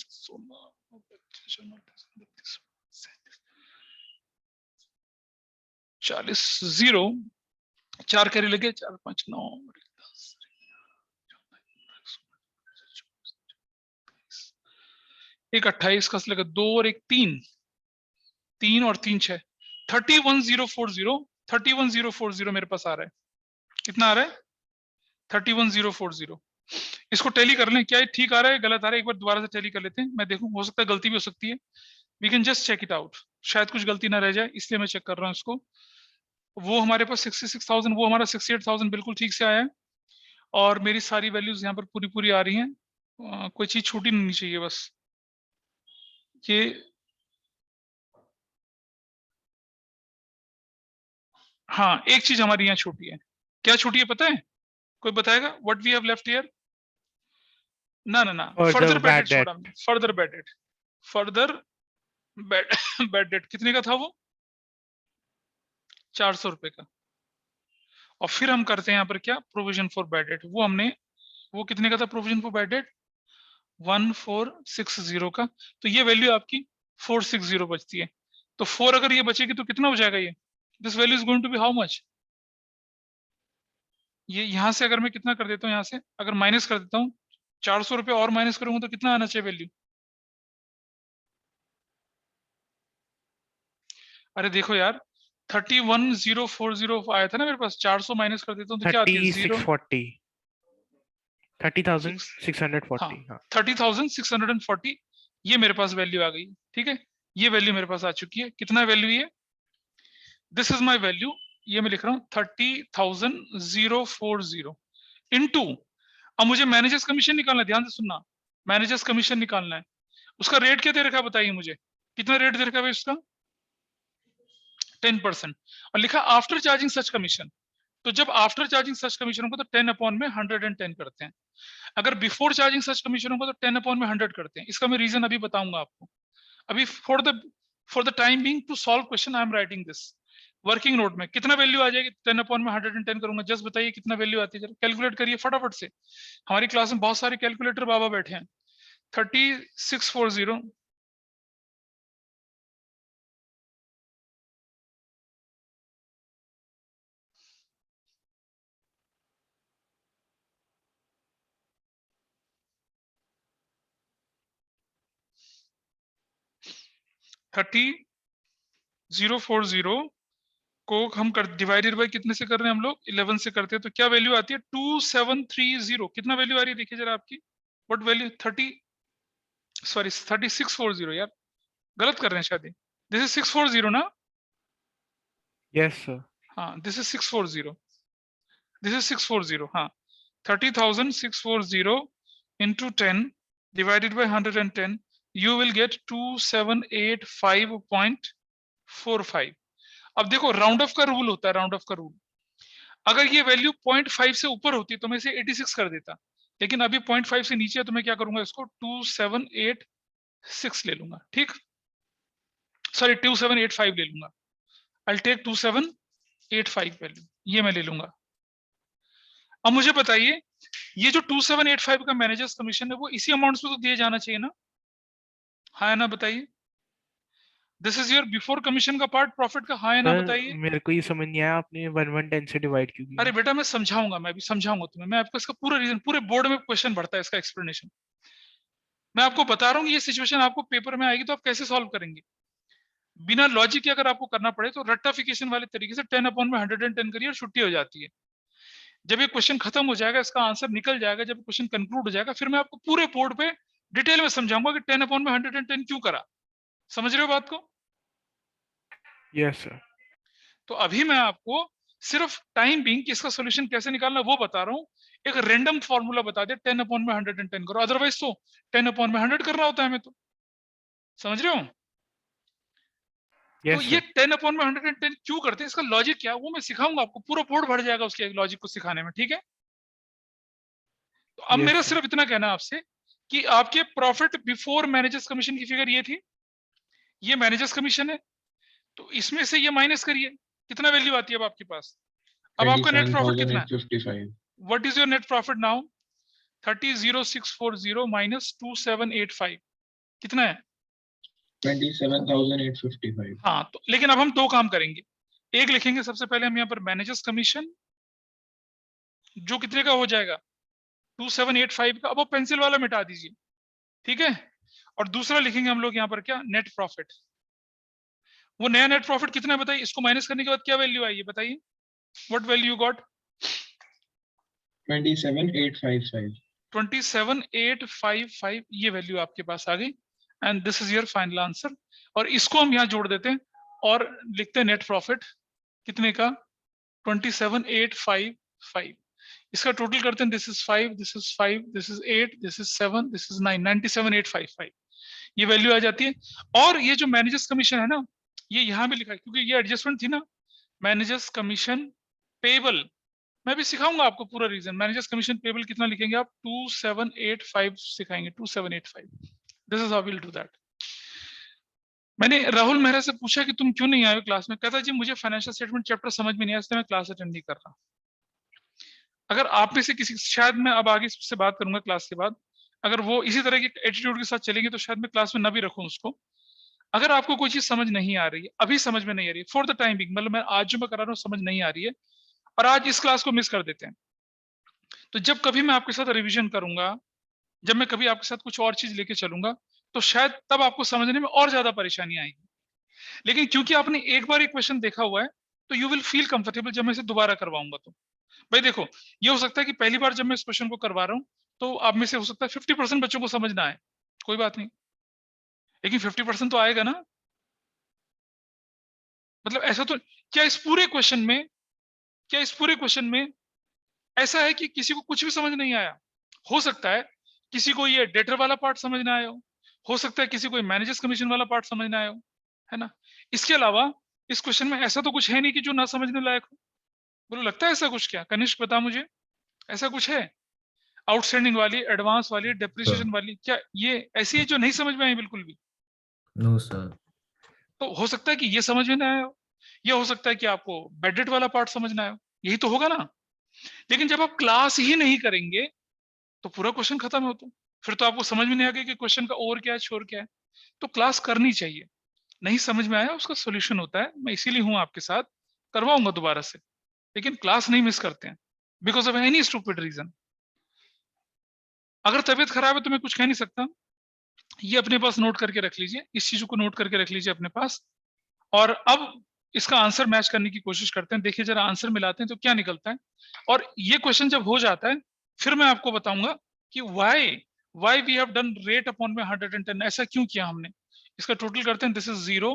40, 0 4 कैरी लगे 4 5 9 एक 28 का लगा 2 और 1 3 3 और 3 6 31,040 31,040 मेरे पास आ रहा है। कितना आ रहा है 31,040। इसको टैली कर लें, क्या ये ठीक आ रहा है गलत आ रहा है, एक बार दोबारा से टैली कर लेते हैं, मैं देखूं, हो सकता है गलती भी हो सकती है। We can just check it out, शायद कुछ गलती ना रह जाए, इसलिए मैं चेक कर रहा हूं इसको। वो हमारे पास 66,000, वो हमारा 68,000 बिल्कुल ठीक से आया है और मेरी सारी वैल्यूज यहाँ पर पूरी पूरी आ रही हैं। कोई चीज छूटी नहीं चाहिए बस। ये हाँ, एक चीज हमारी यहाँ छूटी है। क्या छूटी है पता है? कोई बताएगा what we have left here? ना ना ना, फर्दर बैड डेट छोड़ा हमने, further bad debt, further bad debt कितने का था वो? 400 रुपए का। और फिर हम करते हैं यहाँ पर क्या, प्रोविजन फॉर बैड डेट। वो हमने, वो कितने का था प्रोविजन फॉर बैड डेट? 1460 का। तो ये वैल्यू आपकी 460 बचती है। तो 4 अगर ये बचेगी तो कितना हो जाएगा ये? This value is going to be how much? ये यहां से अगर मैं कितना कर देता हूँ, यहाँ से अगर माइनस कर देता हूँ 400 रुपए और माइनस करूंगा तो कितना आना चाहिए वैल्यू? अरे देखो यार 31,040 आया था ना मेरे पास, 400 माइनस कर देता हूँ तो क्या आती है? 30,640 30,640। हाँ 30,640 ये मेरे पास वैल्यू आ गई। ठीक है, ये वैल्यू मेरे पास आ चुकी है। कितना वैल्यू ये? दिस इज माई वैल्यू, ये मैं लिख रहा हूँ 30,040 इनटू, अब मुझे मैनेजर्स कमीशन निकालना है, ध्यान से सुनना, मैनेजर्स कमीशन निकालना है। उसका रेट क्या दे रखा है बताइए मुझे, कितना रेट दे रखा है इसका? 10%। और लिखा आफ्टर चार्जिंग सच कमीशन। तो जब आफ्टर चार्जिंग सच कमीशन होगा तो 10 अपॉन में 110 करते हैं। अगर बिफोर चार्जिंग सच कमीशन होगा तो 10 अपॉन में 100 करते हैं। इसका मैं रीजन अभी बताऊंगा आपको। अभी for the time being to solve question I am writing this. Working note में कितना वैल्यू आ जाएगी? 10 अपॉन में 110 करूंगा। जस्ट बताइए कितना वैल्यू आती है, जरा कैलकुलेट करिए फटाफट से। हमारी क्लास में बहुत सारे कैलकुलेटर बाबा बैठे हैं। 3640 30,040 को हम कर डिवाइडेड बाय कितने से कर रहे हैं हम लोग? 11 से करते हैं। तो क्या वैल्यू आती है? 2730। कितना वैल्यू आ रही है देखिए जरा आपकी। What value? 3640 यार, गलत कर रहे हैं शायद। दिस इज 640 ना? Yes sir. हाँ दिस इज 640, दिस इज 640। हाँ 30,640 into 10 divided by 110, you will get 2785.45। अब देखो राउंड ऑफ का रूल होता है, राउंड ऑफ का रूल। अगर ये वैल्यू 0.5 से ऊपर होती तो मैं इसे 86 कर देता, लेकिन अभी 0.5 से नीचे है तो मैं क्या करूंगा, इसको 2786 ले लूंगा। ठीक, सॉरी 2785 ले लूंगा। आई टेक 2785 वैल्यू, ये मैं ले लूंगा। अब मुझे बताइए ये जो 2785 का मैनेजर्स कमीशन है वो इसी अमाउंट्स में तो दिए जाना चाहिए ना? हाँ ना बताइए। This is your before commission का पार्ट प्रॉफिट का। हाँ ना बताइए। मेरे को ये समझ नहीं आया आपने 1110 से डिवाइड क्यों किया? अरे बेटा मैं समझाऊंगा, मैं भी समझाऊंगा तुम्हें। मैं आपको इसका पूरा रीजन, पूरे बोर्ड में क्वेश्चन भरता है इसका एक्सप्लेनेशन। मैं आपको बता रहा हूँ ये सिचुएशन आपको पेपर में आएगी तो आप कैसे सॉल्व करेंगे। बिना लॉजिक के अगर आपको करना पड़े तो रट्टाफिकेशन वाले तरीके से 10 अपॉन में 110 करिए और छुट्टी हो जाती है। जब ये क्वेश्चन खत्म हो जाएगा, इसका आंसर निकल जाएगा, जब क्वेश्चन कंक्लूड हो जाएगा, फिर मैं आपको पूरे बोर्ड पे डिटेल में समझाऊंगा कि 10/110 क्यों करा। समझ रहे हो बात को? Yes sir. तो अभी मैं आपको सिर्फ टाइम बीइंग कि इसका सॉल्यूशन कैसे निकालना वो बता रहा हूँ। एक रैंडम फॉर्मूला बता दे, 10/110 करो, अदरवाइज तो 10/100 करना होता है हमें। तो समझ रहे हो? तो यस ये सर। 10/110 क्यों करते हैं, इसका लॉजिक क्या है वो मैं सिखाऊंगा आपको, पूरा बोर्ड भर जाएगा उसके लॉजिक को सिखाने में, ठीक है? तो अब Yes, मेरा sir. सिर्फ इतना कहना है आपसे कि आपके प्रॉफिट बिफोर मैनेजर्स कमीशन की फिगर ये थी, ये मैनेजर्स कमीशन है, तो इसमें से ये माइनस करिए, कितना वैल्यू आती है अब आपके पास? अब आपका नेट प्रॉफिट कितना है? 27,855. What is your net profit now? 30,640 minus 2785 कितना है? 27,855. हाँ, तो लेकिन अब हम दो काम करेंगे। एक लिखेंगे सबसे पहले हम यहाँ पर मैनेजर्स कमीशन, जो कितने का हो जाएगा 2785 का, अब वो पेंसिल वाला मिटा दीजिए, ठीक है? और दूसरा लिखेंगे हम लोग यहाँ पर क्या, नेट प्रॉफिट। वो नया नेट प्रॉफिट कितना है बताइए, इसको माइनस करने के बाद क्या वैल्यू आई है बताइए, व्हाट वैल्यू गॉट? 27,855. 27,855 ये वैल्यू आपके पास आ गई, and this is your final answer. और इसको हम यहाँ जोड़ देते हैं और लिखते हैं नेट प्रॉफिट कितने का, 27,855। इसका टोटल करते हैं, this is 5, this is 5, this is 8, this is 7, this is 9, 97,855 ये वैल्यू आ जाती है। और ये जो मैनेजर्स कमीशन है ना, ये यहाँ भी लिखा है क्योंकि ये एडजस्टमेंट थी ना, मैनेजर्स कमीशन पेबल, मैं भी सिखाऊंगा आपको पूरा रीजन। मैनेजर्स कमीशन पेबल कितना लिखेंगे आप, 2785 सिखाएंगे, 2785। This is how we will do that. मैंने राहुल मेहरा से पूछा कि तुम क्यों नहीं आए हो क्लास में, कहता जी मुझे फाइनेंशियल स्टेटमेंट चैप्टर समझ में नहीं आया, इसलिए मैं क्लास अटेंड नहीं कर रहा। अगर आप में से किसी, शायद मैं अब आगे से बात करूंगा क्लास के बाद, अगर वो इसी तरह के एटीट्यूड के साथ चलेंगे तो शायद मैं क्लास में ना भी रखूं उसको। अगर आपको कोई चीज समझ नहीं आ रही है, अभी समझ में नहीं आ रही है, फॉर द टाइम बिंग, मतलब मैं आज जो मैं करा रहा हूँ समझ नहीं आ रही है, और आज इस क्लास को मिस कर देते हैं, तो जब कभी मैं आपके साथ रिवीजन करूंगा, जब मैं कभी आपके साथ कुछ और चीज लेके चलूंगा, तो शायद तब आपको समझने में और ज्यादा परेशानी आएगी। लेकिन क्योंकि आपने एक बार एक क्वेश्चन देखा हुआ है, तो यू विल फील कंफर्टेबल जब मैं इसे दोबारा करवाऊंगा। तो भाई देखो, ये हो सकता है कि पहली बार जब मैं इस क्वेश्चन को करवा रहा हूँ तो आप में से हो सकता है 50% बच्चों को समझ ना आए, कोई बात नहीं, लेकिन 50% तो आएगा ना। मतलब ऐसा तो, क्या इस पूरे क्वेश्चन में, क्या इस पूरे क्वेश्चन में ऐसा है कि किसी को कुछ भी समझ नहीं आया? हो सकता है किसी को ये डेटर वाला पार्ट समझ ना आया हो सकता है किसी को मैनेजर्स कमीशन वाला पार्ट समझ ना आया हो, है ना? इसके अलावा इस क्वेश्चन में ऐसा तो कुछ है नहीं कि जो ना समझने लायक हो। बोलो लगता है ऐसा कुछ? क्या कनिष्क बता मुझे, ऐसा कुछ है? आउटस्टैंडिंग वाली, एडवांस वाली, डेप्रिसिएशन वाली, क्या ये ऐसी है जो नहीं समझ में आई बिल्कुल भी? No sir. तो हो सकता है कि ये समझ में ना आया हो, या हो सकता है कि आपको बेडेड वाला पार्ट समझ ना आया हो, यही तो होगा ना। लेकिन जब आप क्लास ही नहीं करेंगे तो पूरा क्वेश्चन खत्म हो, तो फिर तो आपको समझ में नहीं आएगा कि क्वेश्चन का और क्या है, छोर क्या है। तो क्लास करनी चाहिए। नहीं समझ में आया उसका सोल्यूशन होता है, मैं इसीलिए हूं आपके साथ, करवाऊंगा दोबारा से, लेकिन क्लास नहीं मिस करते हैं because of any stupid reason. अगर तबीयत खराब है तो मैं कुछ कह नहीं सकता, ये अपने पास नोट करके रख लीजिए, इस चीज को नोट करके रख लीजिए अपने पास। और अब इसका आंसर मैच करने की कोशिश करते हैं, देखिए जरा आंसर मिलाते हैं तो क्या निकलता है। और ये क्वेश्चन जब हो जाता है फिर मैं आपको बताऊंगा कि why we have done rate upon में 110, ऐसा क्यों किया हमने। इसका टोटल करते हैं, दिस इज 0,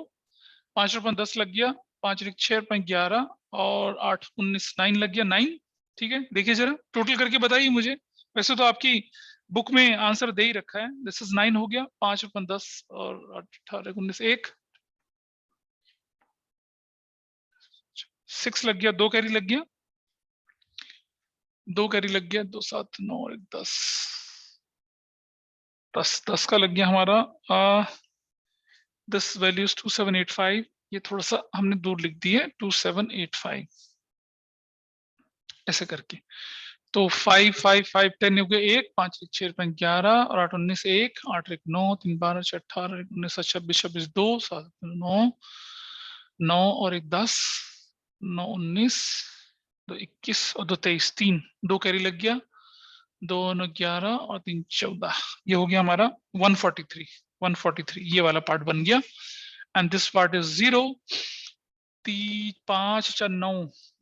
5 रुपये 10 लग गया, 5 6 रुपये 11 और 8 19 9 लग गया 9। ठीक है, देखिए जरा टोटल करके बताइए मुझे। वैसे तो आपकी बुक में आंसर दे ही रखा है, दिस इज 9 हो गया, 5 रुपये 10 और 18 19 1 6 लग गया, 2 कैरी लग गया, 2 कैरी लग गया, 2 7 9 और 1 10 10 का लग गया हमारा। दिस वैल्यू 2785, ये थोड़ा सा हमने दूर लिख दी है, 2785 ऐसे करके। तो 5 5 5 10 हो गया 1, 5 6 11 और 8 19 1, 8 1 9, 3 12 6 18 19 26 26 2 7 9 9 और 1 10 9 19 2 21 और 2 23 3, 2 कैरी लग गया, 2 9 11 और 3 14, ये हो गया हमारा 143 ये वाला पार्ट बन गया। एंड दिस पार्ट इज 0, 5 4 9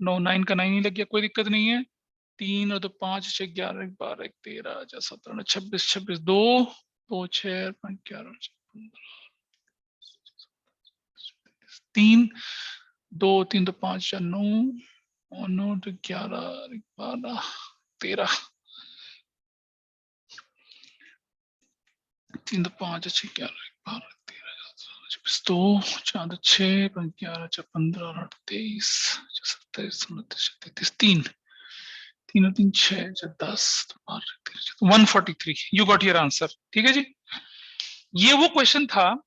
9 9 का 9 ही लग गया, कोई दिक्कत नहीं है। 3 और 2 5 6 11 12 13 17 26 26 2 2 6 5 11 3 2 3 2 5 4 9 और 9 2 11 12 13 3 2 5 6 11 12 13 2 4 2 6 5 11 15 8 23 27 29 33 3 3 और 3 6 10 143 यू गॉट योर आंसर। ठीक है जी, ये वो क्वेश्चन था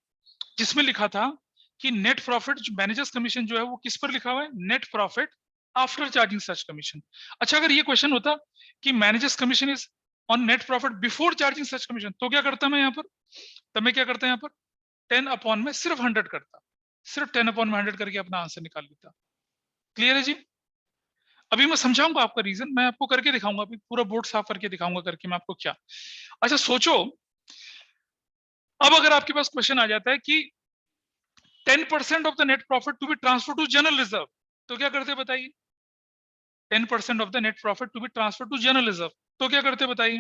जिसमें लिखा था कि नेट प्रॉफिट जो मैनेजर्स कमीशन जो है वो किस पर लिखा हुआ है, net profit after charging such commission. अच्छा, अगर ये क्वेश्चन होता कि managers commission is on net profit before charging such commission, तो क्या करता मैं यहाँ पर, तब मैं क्या करता यहाँ पर 10 अपॉन में सिर्फ 100 करता, सिर्फ 10 अपॉन में 100 करके अपना आंसर निकाल लेता। क्लियर है जी? अभी मैं समझाऊंगा आपका रीजन, मैं आपको करके दिखाऊंगा, अभी पूरा बोर्ड साफ करके दिखाऊंगा करके मैं आपको क्या। अच्छा सोचो, अब अगर आपके पास क्वेश्चन आ जाता है कि 10% of the net profit to be transfer to general reserve, तो क्या करते बताइए? 10% of the net profit to be transfer to general reserve, तो क्या करते बताइए?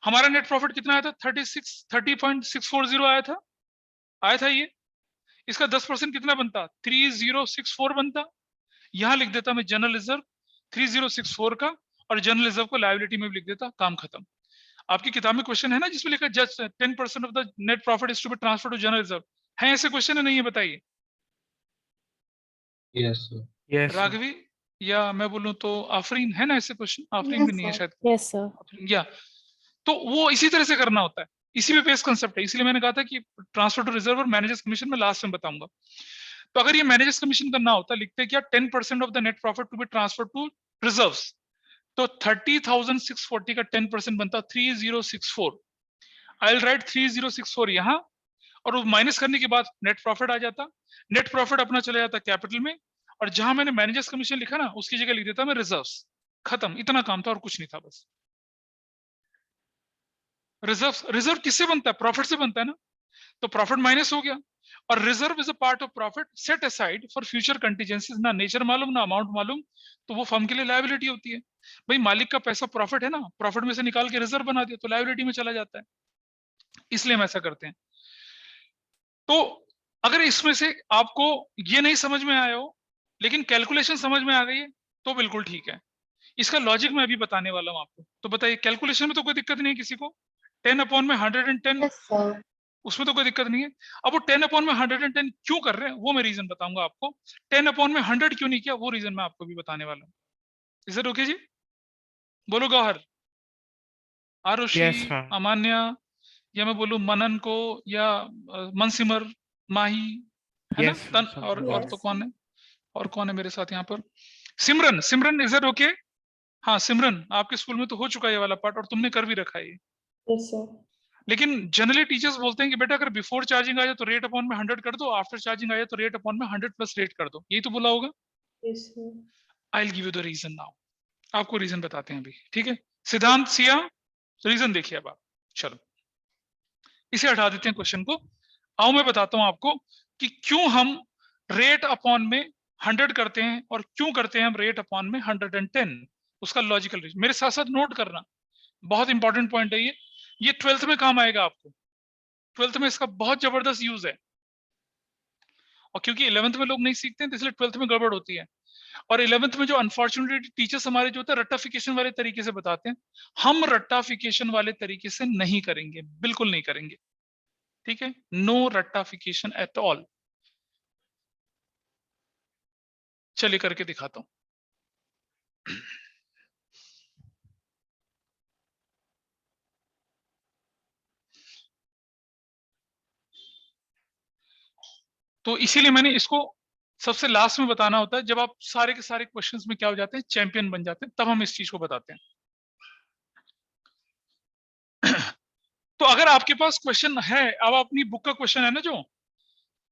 हमारा नेट प्रॉफिट कितना आया था? 30.640 आया था ये। इसका 10% कितना बनता? 3064 बनता। यहां लिख देता मैं जनरल रिजर्व 3064 का, और जनरल रिजर्व को लायबिलिटी में भी लिख देता, काम खत्म। आपकी किताब में क्वेश्चन है ना जिसमें लिखा just 10% of the net profit is to be transfer to general reserve, है ऐसे क्वेश्चन है नहीं है बताइए? Yes, sir. Yes sir. Raghavi या मैं बोलूं तो आफरीन, है ना ऐसे क्वेश्चन? आफरीन भी नहीं है शायद। Yes sir. या तो वो इसी तरह से करना होता है, इसी में बेस कंसेप्ट है, इसलिए मैंने कहा था कि ट्रांसफर टू रिजर्व और मैनेजर्स कमीशन में लास्ट में बताऊंगा। तो अगर ये मैनेजर्स कमीशन करना होता, लिखते क्या 10% of the net profit to be transfer to reserves, तो 30,640 का 10% बनता 3064। आई विल राइट 3064 यहाँ, और वो माइनस करने के बाद नेट प्रॉफिट आ जाता। नेट प्रॉफिट अपना चला जाता कैपिटल में, और जहां मैंने मैनेजर्स कमीशन लिखा ना उसकी जगह लिख देता मैं रिजर्व्स। खत्म, इतना काम था और कुछ नहीं था बस। रिजर्व किससे बनता है? प्रॉफिट से बनता है ना, तो प्रॉफिट माइनस हो गया। और reserve is a part of profit set aside for future contingencies. ना नेचर मालूम ना अमाउंट मालूम, तो वो फर्म के लिए लायबिलिटी होती है। भाई मालिक का पैसा प्रॉफिट है ना, प्रॉफिट में से निकाल के रिजर्व बना दिया तो लायबिलिटी में चला जाता है, इसलिए हम ऐसा करते हैं। तो अगर इसमें से आपको ये नहीं समझ में आया हो लेकिन कैलकुलेशन समझ में आ गई है तो बिल्कुल ठीक है। इसका लॉजिक मैं अभी बताने वाला हूं आपको। तो बताइए, कैलकुलेशन में तो कोई दिक्कत नहीं है किसी को? 10 अपॉन में 110, यस सर। उसमें तो कोई दिक्कत नहीं है। अब वो 10 अपॉन में 110 क्यों कर रहे हैं वो मैं रीजन बताऊंगा आपको। 10 अपॉन में 100 क्यों नहीं किया वो रीजन मैं आपको भी बताने वाला हूँ। इज इट ओके जी? बोलो गौहर, आरुषि, यस मैम। अमान्या, या मैं बोलूं मनन को, या मनसिमर, माही, है ना? यस तन, और तो कौन है, और कौन है मेरे साथ यहाँ पर? सिमरन, सिमरन इज इट ओके? हाँ सिमरन, आपके स्कूल में तो हो चुका है ये वाला पार्ट और तुमने कर भी रखा है ये। Yes sir. लेकिन जनरली टीचर्स बोलते हैं कि बेटा अगर बिफोर चार्जिंग आ जाए तो रेट अपॉन में 100 कर दो, आफ्टर चार्जिंग आ जाए तो रेट अपॉन में 100 प्लस रेट कर दो, यही तो बोला होगा। Yes sir. I will give you the reason now, आपको रीजन बताते हैं अभी, ठीक है? सिद्धांत, सिया, रीजन देखिए अब आप। चलो इसे हटा देते हैं क्वेश्चन को। आओ मैं बताता हूं आपको कि क्यों हम रेट अपॉन में 100 करते हैं और क्यों करते हैं हम रेट अपॉन में 110, उसका लॉजिकल रीजन। मेरे साथ साथ नोट करना, बहुत इंपॉर्टेंट पॉइंट है ये 12th में काम आएगा आपको। 12th में इसका बहुत जबरदस्त यूज है, और क्योंकि 11th में लोग नहीं सीखते हैं तो इसलिए 12th में गड़बड़ होती है। और 11th में जो अनफॉर्चुनेटली टीचर्स हमारे जो होते हैं रट्टाफिकेशन वाले तरीके से बताते हैं, हम रट्टाफिकेशन वाले तरीके से नहीं करेंगे, बिल्कुल नहीं करेंगे, ठीक है? नो रट्टाफिकेशन एट ऑल। चलिए करके दिखाता हूं। तो इसीलिए मैंने इसको सबसे लास्ट में बताना होता है, जब आप सारे के सारे क्वेश्चंस में क्या हो जाते हैं, चैंपियन बन जाते हैं, तब हम इस चीज को बताते हैं। तो अगर आपके पास क्वेश्चन है, अब अपनी बुक का क्वेश्चन है ना जो,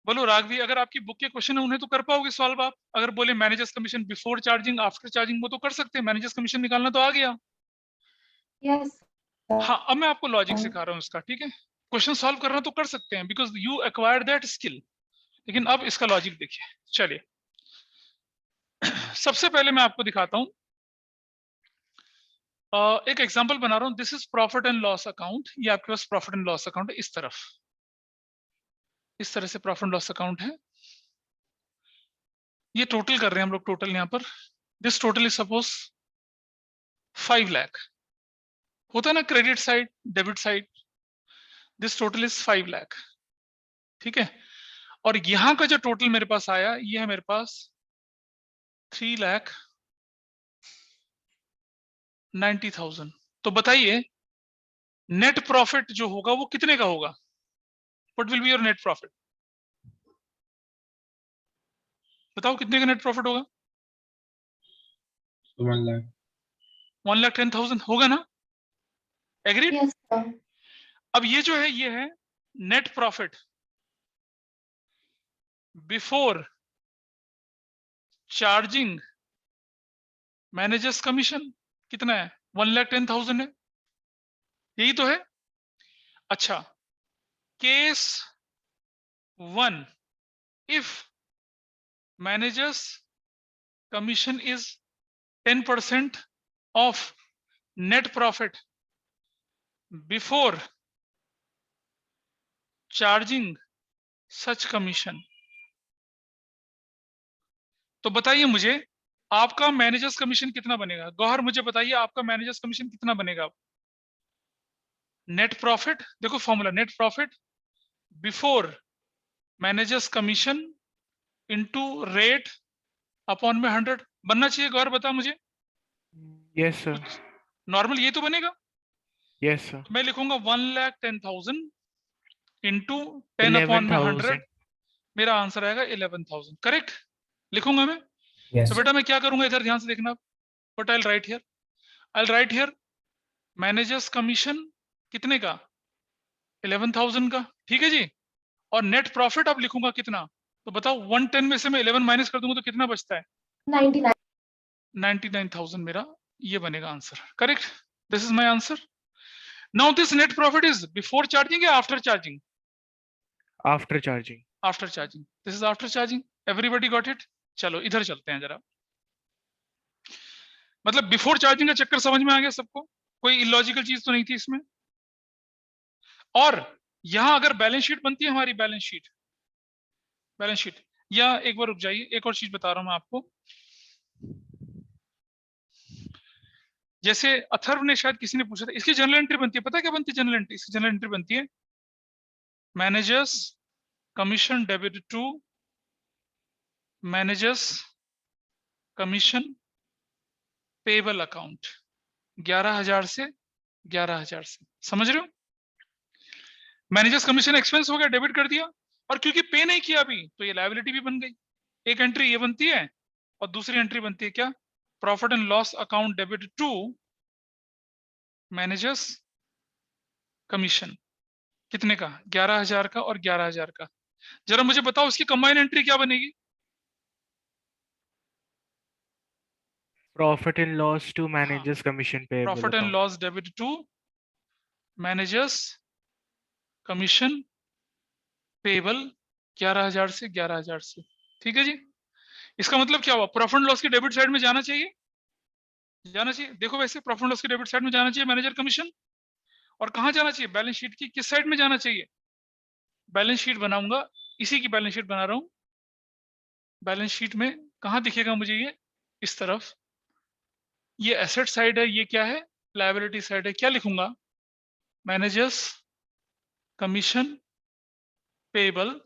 बोलो राघवी, अगर आपकी बुक के क्वेश्चन है उन्हें तो कर पाओगे सॉल्व आप? अगर बोले managers commission before charging after charging, वो तो कर सकते हैं, मैनेजर्स कमीशन निकालना तो आ गया। यस हाँ अब मैं आपको लॉजिक सिखा रहा हूँ इसका, ठीक है? क्वेश्चन सॉल्व करना तो कर सकते हैं because you acquired that skill, लेकिन अब इसका लॉजिक देखिए। चलिए सबसे पहले मैं आपको दिखाता हूं एक एग्जांपल बना रहा हूं, this is profit and loss account. ये आपके पास प्रॉफिट एंड लॉस अकाउंट है, इस तरह से प्रॉफिट एंड लॉस अकाउंट है। ये टोटल कर रहे हैं हम लोग, टोटल यहाँ पर this total is suppose 5 lakh. होता है ना credit side debit side, this total is 5 lakh, ठीक है। और यहां का जो टोटल मेरे पास आया ये है मेरे पास 3,90,000। तो बताइए नेट प्रॉफिट जो होगा वो कितने का होगा? What will be your net profit? बताओ कितने का नेट प्रॉफिट होगा? 1 lakh. 1,10,000 होगा ना? एग्रीड? Yes, sir. अब ये जो है ये है net profit before charging managers commission. कितना है? 1,10,000 है, यही तो है। अच्छा, case 1, if managers commission is 10% of net profit before charging such commission। तो बताइए मुझे आपका मैनेजर्स कमीशन कितना बनेगा? गौहर मुझे बताइए आपका मैनेजर्स कमीशन कितना बनेगा? नेट प्रॉफिट, देखो formula, net profit before managers commission into rate upon में 100 बनना चाहिए। गौहर बता मुझे। Yes sir. नॉर्मल ये तो बनेगा। Yes sir. मैं लिखूंगा 1,10,000 इंटू 10 अपॉन में 100, 11,000। मेरा आंसर आएगा 11,000। करेक्ट लिखूंगा मैं। Yes. तो बेटा मैं क्या करूंगा, इधर ध्यान से देखना। What I will right here, I will right here managers commission कितने का? 11,000 का, ठीक है जी। और नेट प्रॉफिट अब लिखूंगा कितना? तो बताओ 110 में से मैं 11 माइनस कर दूंगा तो कितना बचता है? 99. 99,000 मेरा ये बनेगा answer. Correct, this is my answer. Now this net profit is before charging या after charging? After charging. After charging, this is after charging. Everybody got it? चलो इधर चलते हैं जरा। मतलब बिफोर चार्जिंग का चक्कर समझ में आ गया सबको? कोई इलॉजिकल चीज तो नहीं थी इसमें। और यहां अगर बैलेंस शीट बनती है हमारी, बैलेंस शीट, या एक बार रुक जाइए, एक और चीज बता रहा हूं मैं आपको। जैसे अथर्व ने शायद किसी ने पूछा था, इसकी जनरल एंट्री बनती है, पता है क्या बनती है जनरल एंट्री? इसकी जनरल एंट्री बनती है managers commission debit to managers commission payable account 11,000 से 11,000 से। समझ रहे हो? मैनेजर्स कमीशन एक्सपेंस हो गया, डेबिट कर दिया, और क्योंकि पे नहीं किया अभी तो ये लायबिलिटी भी बन गई। एक एंट्री ये बनती है और दूसरी एंट्री बनती है क्या? Profit and loss account debit to managers commission. कितने का? 11,000 का और 11,000 का। जरा मुझे बताओ इसकी कंबाइन एंट्री क्या बनेगी? Profit and loss to managers commission payable profit and loss debit to managers commission payable 11,000 से 11,000 से। ठीक है जी। इसका मतलब क्या हुआ? प्रॉफिट एंड लॉस की डेबिट साइड में जाना चाहिए, देखो वैसे प्रॉफिट एंड लॉस की डेबिट साइड में जाना चाहिए मैनेजर कमीशन। और कहां जाना चाहिए? बैलेंस शीट की किस साइड में जाना चाहिए? बैलेंस शीट बनाऊंगा, इसी की बैलेंस शीट बना रहा हूं। बैलेंस शीट में कहां दिखेगा मुझे? ये इस तरफ, ये एसेट साइड है, ये क्या है? लायबिलिटी साइड है। क्या लिखूंगा? मैनेजर्स कमीशन पेबल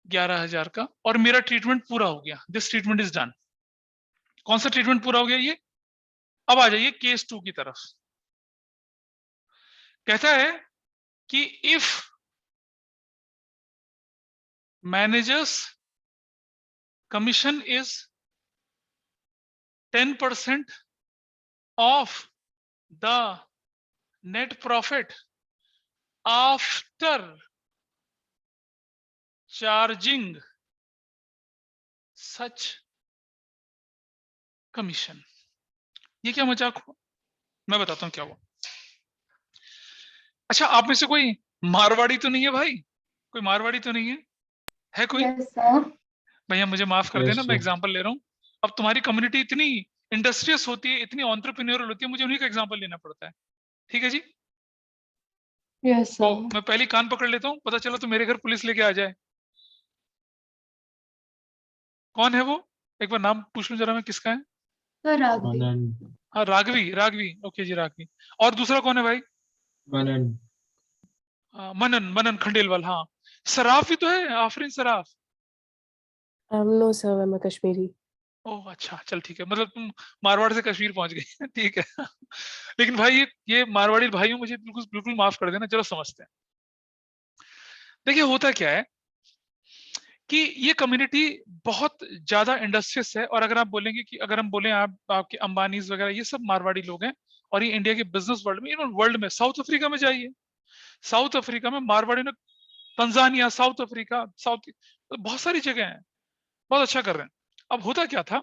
11,000 का, और मेरा ट्रीटमेंट पूरा हो गया। This treatment is done. कौन सा ट्रीटमेंट पूरा हो गया? ये। अब आ जाइए केस 2 की तरफ। कहता है कि if managers commission is 10% of the net profit after charging such commission. ये क्या मजाक हुआ? मैं बताता हूं क्या हुआ। अच्छा, आप में से कोई मारवाड़ी तो नहीं है भाई? कोई मारवाड़ी तो नहीं है कोई? Yes, sir. भैया मुझे माफ कर Yes, देना, मैं sir. एग्जांपल ले रहा हूं। अब तुम्हारी कम्युनिटी इतनी इंडस्ट्रियस होती है, इतनी एंटरप्रेन्योरल होती है, मुझे उन्हीं का एग्जांपल लेना पड़ता है। ठीक है जी। Yes, तो sir. मैं पहले कान पकड़ लेता हूँ, पता चला तो मेरे घर पुलिस लेके आ जाए। कौन है वो? एक बार नाम पूछ लूं जरा मैं, किसका है? Sir, Raghavi. मनन हाँ राघवी, राघवी, ओके जी राघवी। और दूसरा कौन है भाई? मनन मनन, मनन खंडेलवाल, हाँ। सराफ भी तो है, Afreen Saraf. No, sir, I'm a Kashmiri. ओह अच्छा, चल ठीक है, मतलब तुम मारवाड़ से कश्मीर पहुंच गए। ठीक है। लेकिन भाई ये मारवाड़ी भाइयों, मुझे बिल्कुल बिल्कुल माफ कर देना, चलो समझते हैं। देखिए होता क्या है कि ये कम्युनिटी बहुत ज्यादा इंडस्ट्रियस है, और अगर आप बोलेंगे कि अगर हम बोले आप आपके अंबानीज वगैरह ये सब मारवाड़ी लोग हैं, और ये इंडिया के बिजनेस वर्ल्ड में, इवन वर्ल्ड में, साउथ अफ्रीका में जाइए, साउथ अफ्रीका में मारवाड़ी ने, तंजानिया, साउथ अफ्रीका, साउथ, बहुत सारी जगह हैं, बहुत अच्छा कर रहे हैं। अब होता क्या था,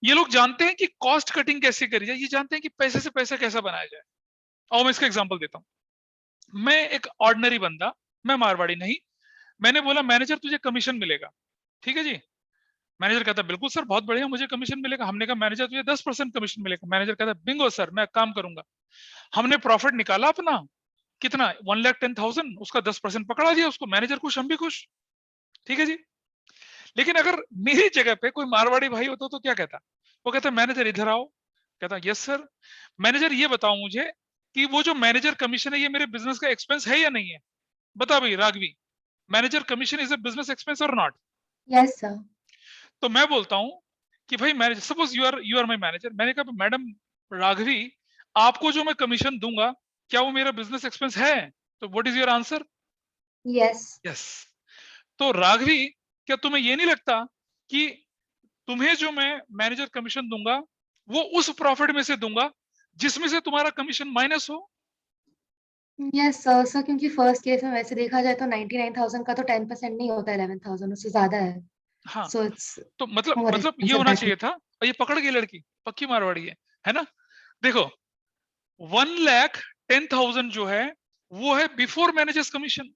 ये लोग जानते हैं कि कॉस्ट कटिंग कैसे करी जाए, ये जानते हैं कि पैसे से पैसा कैसा बनाया जाए। और मैं इसका एग्जांपल देता हूं। मैं एक ऑर्डिनरी बंदा, मैं मारवाड़ी नहीं, मैंने बोला मैनेजर तुझे कमीशन मिलेगा। ठीक है जी। मैनेजर कहता बिल्कुल सर, बहुत बढ़िया, मुझे कमीशन मिलेगा। हमने कहा मैनेजर तुझे 10% कमीशन मिलेगा। मैनेजर कहता बिंगो सर, मैं काम करूंगा। हमने प्रॉफिट निकाला अपना, कितना? 1,10,000, उसका 10% पकड़ा दिया उसको। मैनेजर खुश, हम भी खुश। ठीक है जी। लेकिन अगर मेरी जगह पे कोई मारवाड़ी भाई होता तो क्या कहता? वो कहता मैनेजर इधर आओ। कहता यस सर। मैनेजर ये बताओ मुझे कि वो जो मैनेजर कमीशन है ये मेरे बिजनेस का एक्सपेंस है या नहीं है? बता भाई Raghavi, manager commission is a business expense or not? Yes, sir. तो मैं बोलता हूं कि भाई manager, suppose you are my manager, मैंने कहा मैडम राघवी, आपको जो मैं कमीशन दूंगा क्या वो मेरा बिजनेस एक्सपेंस है? तो what is your answer? Yes. Yes. तो राघवी, क्या तुम्हें ये नहीं लगता कि तुम्हें जो मैं मैनेजर कमीशन दूंगा वो उस प्रॉफिट में से दूंगा जिसमें से तुम्हारा कमीशन माइनस हो? Yes, sir. सर क्योंकि फर्स्ट केस में वैसे देखा जाए तो 99,000 का तो 10% नहीं होता, 11,000 उससे ज्यादा है. हाँ, So it's तो मतलब more ये expensive होना that way. चाहिए था। और ये पकड़ गई लड़की, पक्की मारवाड़ी है ना? देखो 1,10,000 जो है वो है बिफोर मैनेजर्स कमीशन,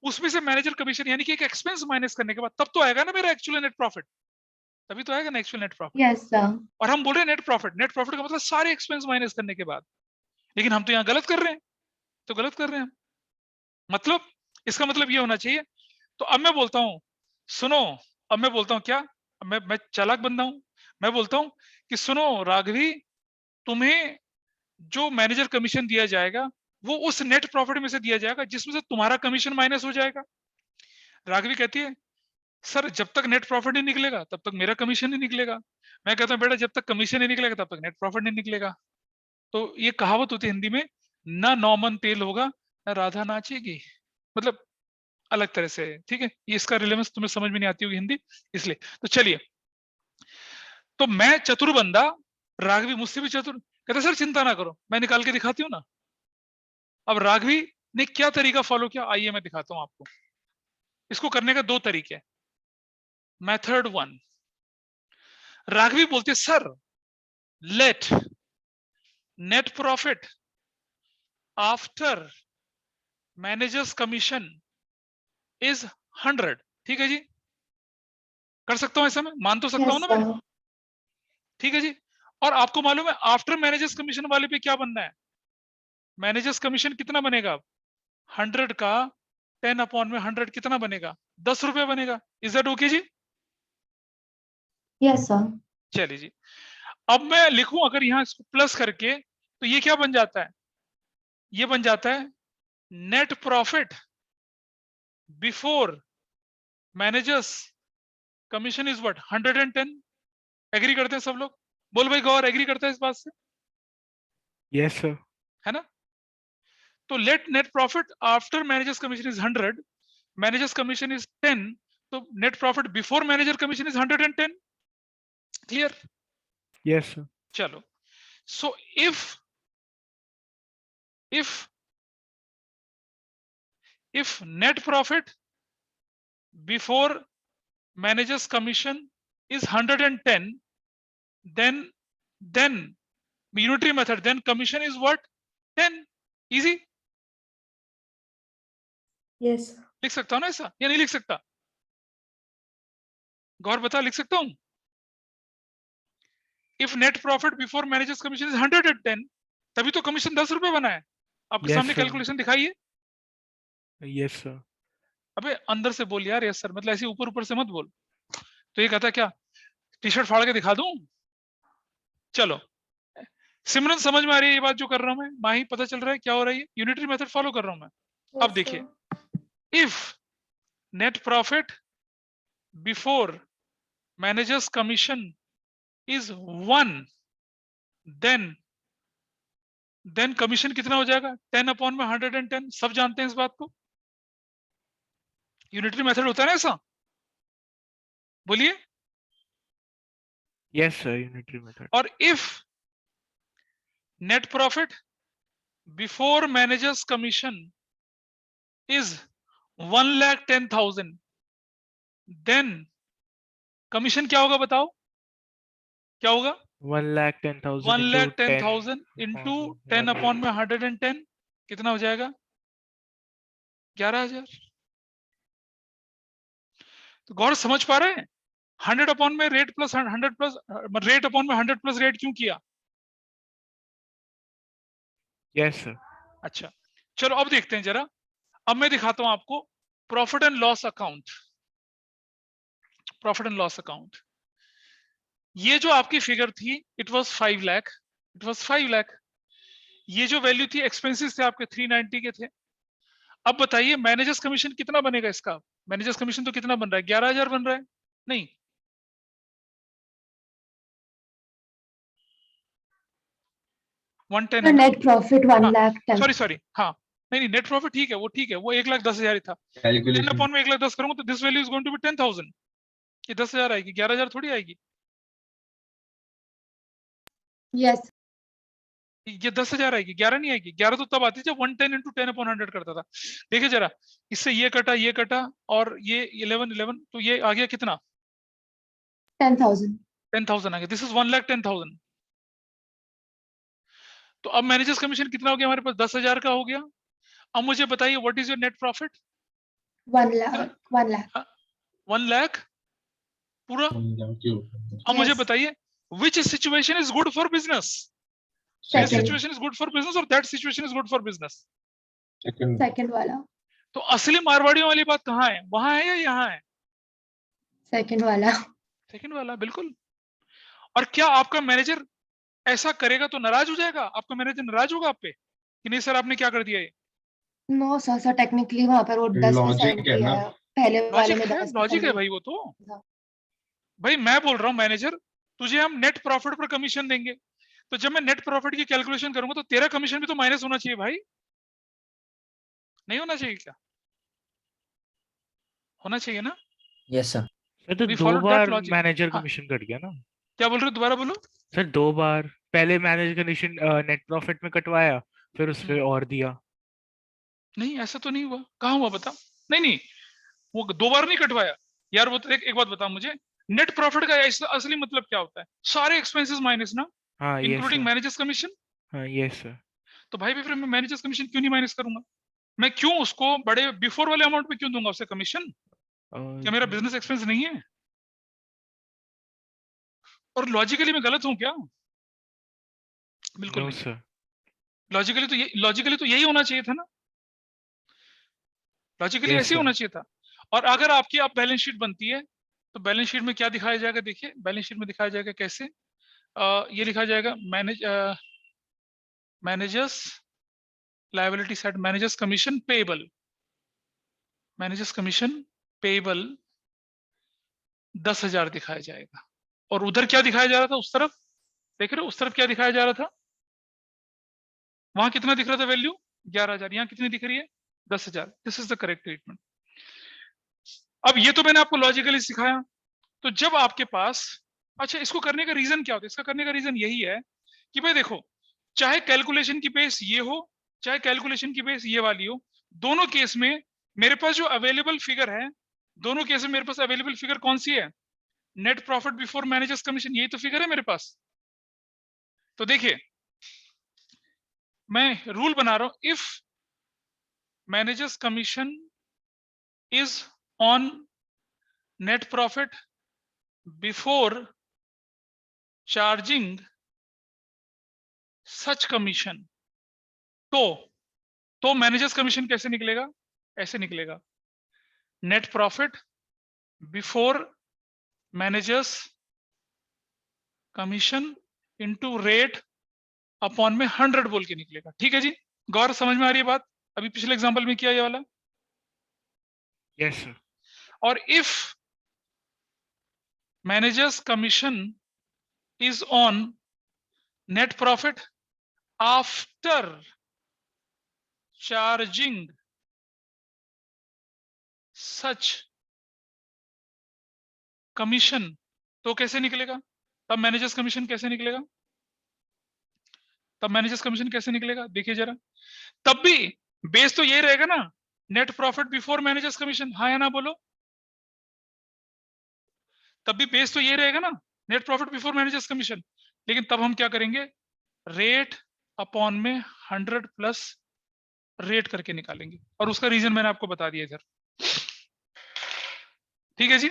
उसमें से मैनेजर कमीशन यानी कि एक एक्सपेंस माइनस करने के बाद तब तो आएगा ना मेरा एक्चुअल नेट प्रॉफिट, तभी तो आएगा ना actual net profit. Yes, sir. और हम बोल रहे हैं नेट प्रॉफिट, नेट प्रॉफिट का मतलब सारे एक्सपेंस माइनस करने के बाद। लेकिन हम तो यहाँ गलत कर रहे हैं, तो गलत कर रहे हैं हम। मतलब इसका मतलब ये होना चाहिए। तो अब मैं बोलता हूं, सुनो, अब मैं बोलता हूं क्या, अब मैं चालाक बंदा हूं, मैं बोलता हूं कि सुनो राघवी, तुम्हें जो मैनेजर कमीशन दिया जाएगा वो उस नेट प्रॉफिट में से दिया जाएगा जिसमें से तुम्हारा कमीशन माइनस हो जाएगा। राघवी कहती है सर जब तक नेट प्रॉफिट नहीं निकलेगा तब तक मेरा कमीशन नहीं निकलेगा। मैं कहता हूं बेटा जब तक कमीशन नहीं निकलेगा तब तक नेट प्रॉफिट नहीं निकलेगा। तो ये कहावत होती है हिंदी में, ना नौमन तेल होगा ना राधा नाचेगी, मतलब अलग तरह से। ठीक है, ये इसका रिलेवेंस तुम्हें समझ में नहीं आती होगी हिंदी, इसलिए। तो चलिए, तो मैं चतुर बंदा, राघवी मुझसे भी चतुर, कहते सर चिंता ना करो मैं निकाल के दिखाती हूँ ना। अब राघवी ने क्या तरीका फॉलो किया, आइए मैं दिखाता हूं आपको। इसको करने का दो तरीके। मेथड 1, राघवी बोलते sir let net profit after managers commission is 100। ठीक है जी, कर सकता हूं ऐसा, मैं मान तो सकता हूं Yes, ना मैं? sir. ठीक है जी। और आपको मालूम है आफ्टर मैनेजर्स कमीशन वाले पे क्या बनना है? मैनेजर्स कमीशन कितना बनेगा अब? 100 का 10 अपॉन में 100 कितना बनेगा? 10 रुपए बनेगा। इज दैट ओके जी? Yes, sir. चलिए जी। अब मैं लिखूं अगर यहां इसको प्लस करके, तो ये क्या बन जाता है? ये बन जाता है net profit before managers commission is what? 110। Agree करते हैं सब लोग? बोल भाई गौर, एग्री करता है इस बात से? Yes sir. है ना? तो let net profit after managers commission is 100, managers commission is 10, तो net profit before manager commission is 110। Clear? Yes sir. चलो, so if net profit before managers commission is 110, then unitary method, then commission is what? 10। easy। Yes, sir. लिख सकता हूं ना ऐसा या नहीं लिख सकता? गौर बता, लिख सकता हूं? If net profit before managers commission is 110, तभी तो कमीशन 10 रुपए बना है। आपके Yes, सामने sir. कैलकुलेशन दिखाइए। Yes sir. अबे अंदर से बोल यार, यस सर, मतलब ऐसे ऊपर ऊपर से मत बोल। तो ये कहता है क्या, टी शर्ट फाड़ के दिखा दूं? चलो सिमरन, समझ में आ रही है ये बात जो कर रहा हूं मैं? माही, पता चल रहा है क्या हो रहा है? यूनिटरी मेथड फॉलो कर रहा हूं मैं। अब देखिए, if net profit before managers commission is 1, then commission कितना हो जाएगा? 10/110। सब जानते हैं इस बात को। यूनिटरी मेथड होता है ना ऐसा, बोलिए। Yes sir, unitary method. और if net profit before managers commission is 1,10,000, then commission क्या होगा बताओ? क्या होगा? 1,10,000 1,10,000 इंटू 10/110 कितना हो जाएगा? 11,000। तो गौर समझ पा रहे हैं? 100 अपॉन में rate plus 100 plus rate upon में 100 प्लस रेट क्यों किया? Yes sir. अच्छा चलो अब देखते हैं जरा। अब मैं दिखाता हूं आपको profit and loss account. Profit and loss account, ये जो आपकी फिगर थी, it was 5 lakh, it was 5 lakh. ये जो वैल्यू थी, एक्सपेंसेस थे आपके 390 के थे। अब बताइए मैनेजर्स कमीशन कितना बनेगा इसका? मैनेजर्स कमीशन तो कितना बन रहा है? 11,000 बन रहा है। नहीं, तो नेट प्रॉफिट 1,10,000। सॉरी हाँ, नहीं नेट प्रॉफिट ठीक है, वो ठीक है, वो 1,10,000 ही था। 10 कैलकुलेशन अपॉन में 1,10,000 करूंगा तो this value is going to be 10,000। ये 10,000 आएगी, 11,000 थोड़ी आएगी। यस ये 10,000 आएगी, 11 नहीं आएगी। 11 तो तब आती जब 110 इंटू 10/100 करता था। देखिए जरा, इससे ये कटा और ये 11 तो ये आ गया कितना? 10,000। 10,000 आ गया। This is 1,10,000। तो अब मैनेजर्स कमीशन कितना हो गया हमारे पास? 10,000 का हो गया। अब मुझे बताइए what is your net profit? 1 lakh 1 lakh 1 lakh पूरा। अब मुझे Yes. बताइए which situation is good for business? This Second. situation is good for business or that situation is good for business? Second वाला तो असली मारवाड़ियों वाली बात कहाँ है? वहां है या यहाँ है? सेकंड वाला सेकंड वाला, बिल्कुल। और क्या आपका मैनेजर ऐसा करेगा तो नाराज हो जाएगा? आपका मैनेजर नाराज होगा आप पे कि नहीं सर आपने क्या कर दिया? ये नो सर, टेक्निकली वहां पर वो 10% लॉजिक है दिया ना। है, पहले वाले में 10% लॉजिक है दिया भाई वो तो। था। भाई मैं बोल रहा हूँ मैनेजर, तुझे हम नेट प्रॉफिट पर कमीशन देंगे, तो जब मैं नेट प्रॉफिट की कैलकुलेशन करूंगा तो तेरा कमीशन भी तो माइनस होना चाहिए भाई। नहीं होना चाहिए क्या? होना चाहिए ना? Yes, sir. सर तो We 2 followed that bar logic. Manager हाँ। कमीशन कट गया ना। क्या बोल रहे हो? दोबारा बोलो। सर 2 बार, पहले मैनेजर कमीशन नेट प्रॉफिट में कटवाया, फिर उस पे और दिया। नहीं ऐसा तो नहीं हुआ। कहाँ हुआ बता? नहीं वो 2 बार नहीं कटवाया यार। वो तो एक बात बता मुझे, नेट प्रॉफिट का असली मतलब क्या होता है? सारे एक्सपेंसेस माइनस ना, हाँ yes including sir. Managers commission. हाँ यस सर। तो भाई फिर मैं मैनेजर्स कमीशन क्यों नहीं माइनस करूंगा? मैं क्यों उसको बड़े बिफोर वाले अमाउंट पे क्यों दूंगा उसे कमीशन? क्या मेरा बिजनेस एक्सपेंस नहीं है? और लॉजिकली मैं गलत हूं क्या? बिल्कुल नो नहीं। सर। लॉजिकली तो यही होना चाहिए था ना। लॉजिकली Yes, ऐसे ही sir. होना चाहिए था। और अगर आपकी अब बैलेंस शीट बनती है तो बैलेंस शीट में क्या दिखाया जाएगा? देखिए बैलेंस शीट में दिखाया जाएगा कैसे। ये लिखा जाएगा managers liability side, managers commission payable, managers commission payable 10,000 दिखाया जाएगा। और उधर क्या दिखाया जा रहा था? उस तरफ देख रहे हो, उस तरफ क्या दिखाया जा रहा था? वहां कितना दिख रहा था वैल्यू? 11,000। यहाँ कितनी दिख रही है? 10,000। This is the correct treatment. अब ये तो मैंने आपको लॉजिकली सिखाया। तो जब आपके पास, अच्छा इसको करने का रीजन क्या होता है? इसका करने का रीजन यही है कि भाई देखो, चाहे कैलकुलेशन की बेस ये हो, चाहे कैलकुलेशन की बेस ये वाली हो, दोनों केस में मेरे पास जो अवेलेबल फिगर है, दोनों केस में मेरे पास अवेलेबल फिगर कौन सी है? Net profit before managers commission, यही तो फिगर है मेरे पास। तो देखिए मैं रूल बना रहा हूं, if managers commission is on net profit before charging such commission, तो मैनेजर्स कमीशन कैसे निकलेगा? ऐसे निकलेगा, net profit before managers commission into rate upon में 100 बोल के निकलेगा। ठीक है जी, गौर समझ में आ रही है बात? अभी पिछले एग्जांपल में किया ये वाला। Yes sir. और if managers commission is on net profit after charging such commission, तो कैसे निकलेगा? तब मैनेजर्स कमीशन कैसे निकलेगा? तब मैनेजर्स कमीशन कैसे निकलेगा देखिए जरा। तब भी बेस तो यही रहेगा ना, net profit before managers commission, हाँ या ना बोलो? तब भी बेस तो ये रहेगा ना, net profit before managers commission. लेकिन तब हम क्या करेंगे, रेट अपॉन में 100 प्लस रेट करके निकालेंगे, और उसका रीजन मैंने आपको बता दिया इधर। ठीक है जी,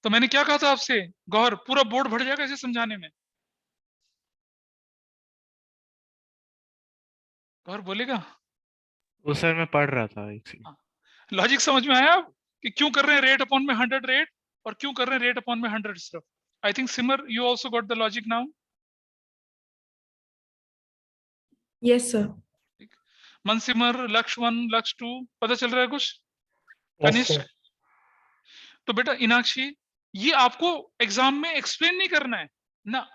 तो मैंने क्या कहा था आपसे, गौर पूरा बोर्ड भर जाएगा इसे समझाने में। गौर बोलेगा? वो सर मैं पढ़ रहा था एक सेकंड। लॉजिक समझ में आया अब कि क्यों कर रहे हैं रेट अपॉन में 100 रेट, और क्यों कर रहे हैं रेट अपॉन में 100 सिर्फ? I think Simar you also got the logic now. Yes sir. Mansimar, Lakshman, Laksh 2 पता चल रहा है कुछ? यस कनिष्क? सर। तो बेटा इनाक्षी, ये आपको एग्जाम में एक्सप्लेन नहीं करना है ना,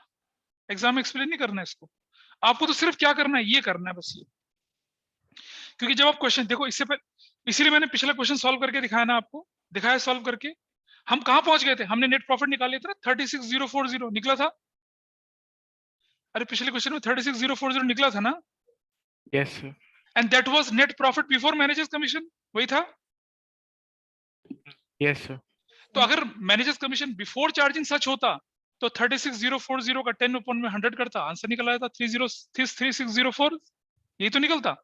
एग्जाम में एक्सप्लेन नहीं करना है इसको, आपको तो सिर्फ क्या करना है, ये करना है बस ये। क्योंकि जब आप क्वेश्चन देखो, इससे पहले, इसीलिए मैंने पिछला क्वेश्चन सॉल्व करके दिखाया ना आपको, दिखाया सॉल्व करके। हम कहां पहुंच गए थे? हमने नेट प्रॉफिट निकाल लिया था ना, 36040 निकला था। अरे पिछले क्वेश्चन में 36040 निकला था ना, yes sir. And that was net profit before managers commission, वही था। Yes sir. तो अगर मैनेजर्स कमीशन बिफोर चार्जिंग सच होता तो 36040 का 10 अपॉन में 100 करता, आंसर निकल आया था 3604, यही तो निकलता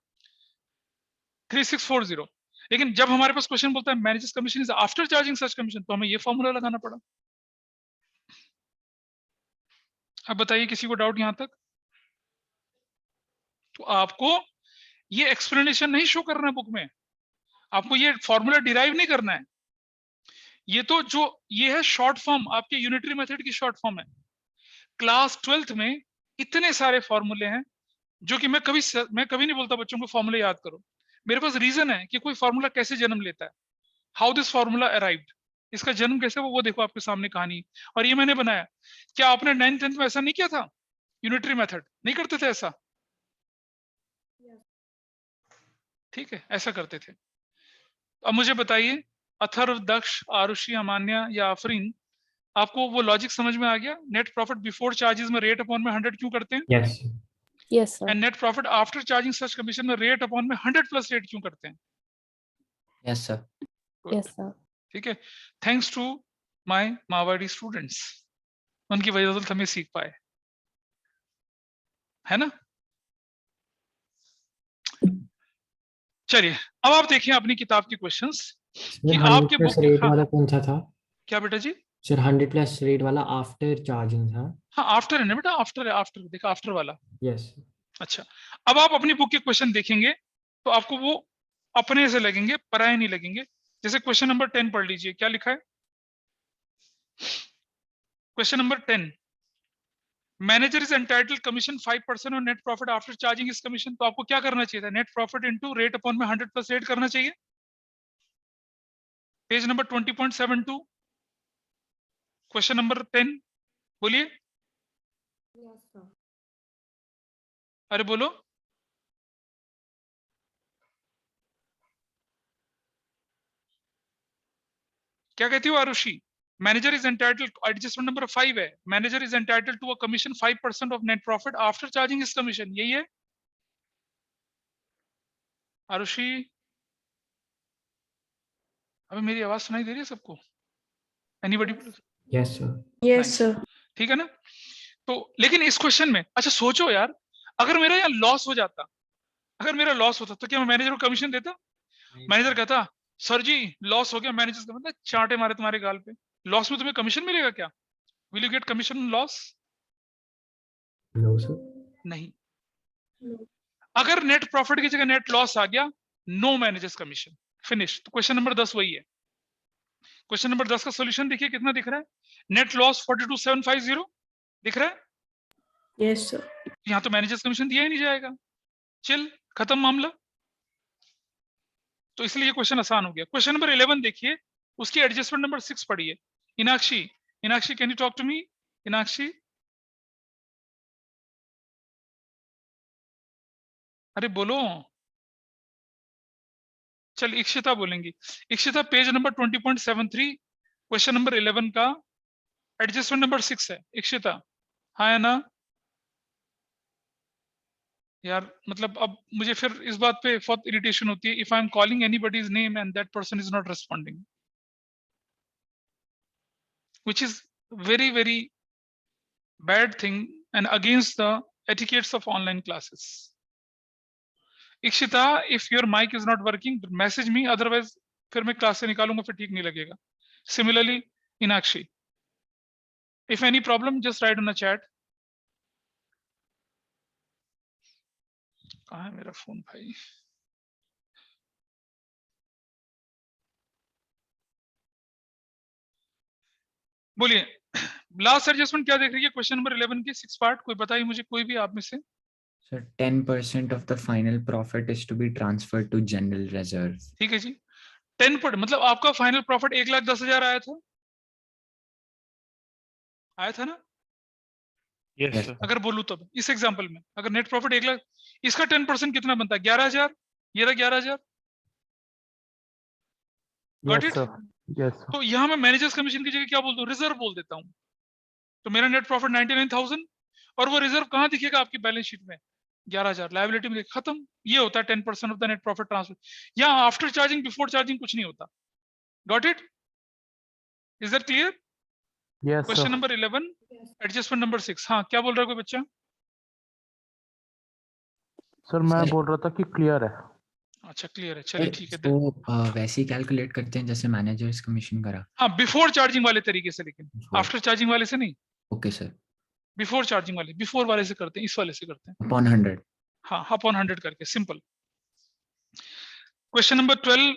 3640। लेकिन जब हमारे पास क्वेश्चन बोलता है managers commission is after charging such commission, तो हमें ये फॉर्मूला लगाना पड़ा। अब बताइए किसी को डाउट यहां तक? तो आपको ये एक्सप्लेनेशन नहीं शो करना है बुक में, आपको ये फॉर्मूला डिराइव नहीं करना है। ये तो जो ये है शॉर्ट फॉर्म, आपके यूनिटरी मेथड की शॉर्ट फॉर्म है। क्लास 12th में इतने सारे फॉर्मूले हैं जो कि मैं कभी नहीं बोलता बच्चों को फॉर्मूले याद करो। मेरे पास रीजन है कि कोई फॉर्मूला कैसे जन्म लेता है, हाउ दिस फॉर्मूला अराइव्ड, इसका जन्म कैसे, वो देखो आपके सामने कहानी, और ये मैंने बनाया। क्या आपने 9th 10th में ऐसा नहीं किया था? यूनिटरी मेथड नहीं करते थे ऐसा? ठीक है, ऐसा करते थे। अब मुझे बताइए, अथर्व, दक्ष, आरुषि, अमान्या या आफरीन, आपको वो लॉजिक समझ में आ गया? नेट प्रॉफिट बिफोर चार्जेस में रेट अपॉन में 100 क्यों करते हैं, yes yes sir. And net profit after charging such commission में रेट अपॉन में 100 प्लस रेट क्यों करते हैं? Yes, sir. Yes sir. ठीक है, thanks to my Marwari students, उनकी वजह से हमें सीख पाए, है ना? चलिए अब आप देखिए अपनी किताब की क्वेश्चंस कि आपके बुक रेट हाँ, वाला कौन सा था क्या बेटा जी? सर? 100+ रेट वाला आफ्टर चार्जिंग था। हाँ आफ्टर है ना बेटा, आफ्टर है, आफ्टर देखा, आफ्टर वाला। यस। अच्छा, अब आप अपनी बुक के क्वेश्चन देखेंगे तो आपको वो अपने से लगेंगे, पराये नहीं लगेंगे। जैसे क्वेश्चन नंबर 10 पढ़ लीजिए, क्या लिखा है? Question number 10, manager is entitled commission 5% on net profit after charging इस कमीशन। तो आपको क्या करना चाहिए था? Net profit into rate upon में 100 प्लस रेट करना चाहिए। पेज नंबर 20.72, क्वेश्चन नंबर 10, बोलिए, अरे बोलो। क्या कहती हो Aarushi? Manager is entitled, adjustment number 5 है, manager is entitled to a commission 5% of net profit after charging इस कमीशन, यही है आरुषि? अबे मेरी आवाज सुनाई दे रही है सबको? Anybody? Yes sir. Yes sir. ठीक है ना? तो लेकिन इस क्वेश्चन में अच्छा सोचो यार, अगर मेरा यहाँ लॉस हो जाता, अगर मेरा लॉस होता तो क्या मैं मैनेजर को कमीशन देता? मैनेजर कहता सर जी लॉस हो गया, मैनेजर का मतलब चांटे मारे तुम्हारे गाल पे, लॉस में तुम्हें कमीशन मिलेगा क्या? Will you get commission loss? No, sir. नहीं। अगर नेट प्रॉफिट की जगह नेट लॉस आ गया, नो मैनेजर्स कमीशन, फिनिश। तो क्वेश्चन नंबर 10 वही है। क्वेश्चन नंबर 10 का सॉल्यूशन देखिए कितना दिख रहा है, नेट लॉस 42750 दिख रहा है। Yes, sir. यहां तो मैनेजर्स कमीशन दिया ही नहीं जाएगा, चिल, खत्म मामला। तो इसलिए ये क्वेश्चन आसान हो गया। क्वेश्चन नंबर 11 देखिए, उसकी एडजस्टमेंट नंबर 6 पढ़िए। Inakshi, Inakshi can you talk to me? Inakshi, अरे बोलो। चल इक्षिता बोलेंगी। Ikshita page number 20.73 question number 11 का एडजस्टमेंट नंबर 6 है। इक्षिता, हाँ है ना यार? मतलब अब मुझे फिर इस बात पे बहुत इरिटेशन होती है, if I am calling anybody's name and that person is not responding, which is very very bad thing and against the etiquettes of online classes. Ikshita, if your mic is not working message me, otherwise फिर मैं class से निकालूंगा, फिर ठीक नहीं लगेगा। Similarly Inakshi, if any problem just write on a chat. कहाँ है मेरा फोन भाई? बोलिए, लास्ट एडजस्टमेंट क्या देख रही है क्वेश्चन नंबर 11 की 6 पार्ट? कोई बताइए मुझे, कोई भी आप में से। Sir, 10% of the final profit is to be transferred to general reserve. ठीक है जी, 10% मतलब आपका फाइनल प्रॉफिट 1,10,000 आया था, आया था ना? Yes Yes, sir. अगर बोलूं तो इस एग्जांपल में अगर नेट प्रॉफिट 1 लाख, इसका 10% कितना बनता है? 11,000। ये रहा 11,000। Got it? Yes sir. तो यहां मैं मैनेजर्स कमीशन की जगह क्या बोलता हूँ? रिजर्व बोल देता हूँ। तो मेरा नेट प्रॉफिट 99,000 और वो रिजर्व कहाँ दिखेगा आपकी बैलेंस शीट में? 11,000 लायबिलिटी में, खत्म। ये होता है 10% of the net profit transfer. यहाँ आफ्टर चार्जिंग बिफोर चार्जिंग कुछ नहीं होता। Got it? Is that clear? Yes question number 11 adjustment number 6। हाँ, क्या बोल रहा है कोई बच्चा? सर मैं बोल रहा था कि क्लियर है। अच्छा क्लियर है, चलिए ठीक है। तो वैसे ही कैलकुलेट करते हैं जैसे मैनेजर्स कमीशन करा। हाँ बिफोर चार्जिंग वाले तरीके से, लेकिन आफ्टर चार्जिंग वाले से नहीं, ओके सर। बिफोर चार्जिंग वाले, बिफोर वाले से करते हैं, इस वाले से करते हैं। अपॉन 100। हाँ, अपॉन 100 करके, सिंपल। क्वेश्चन नंबर 12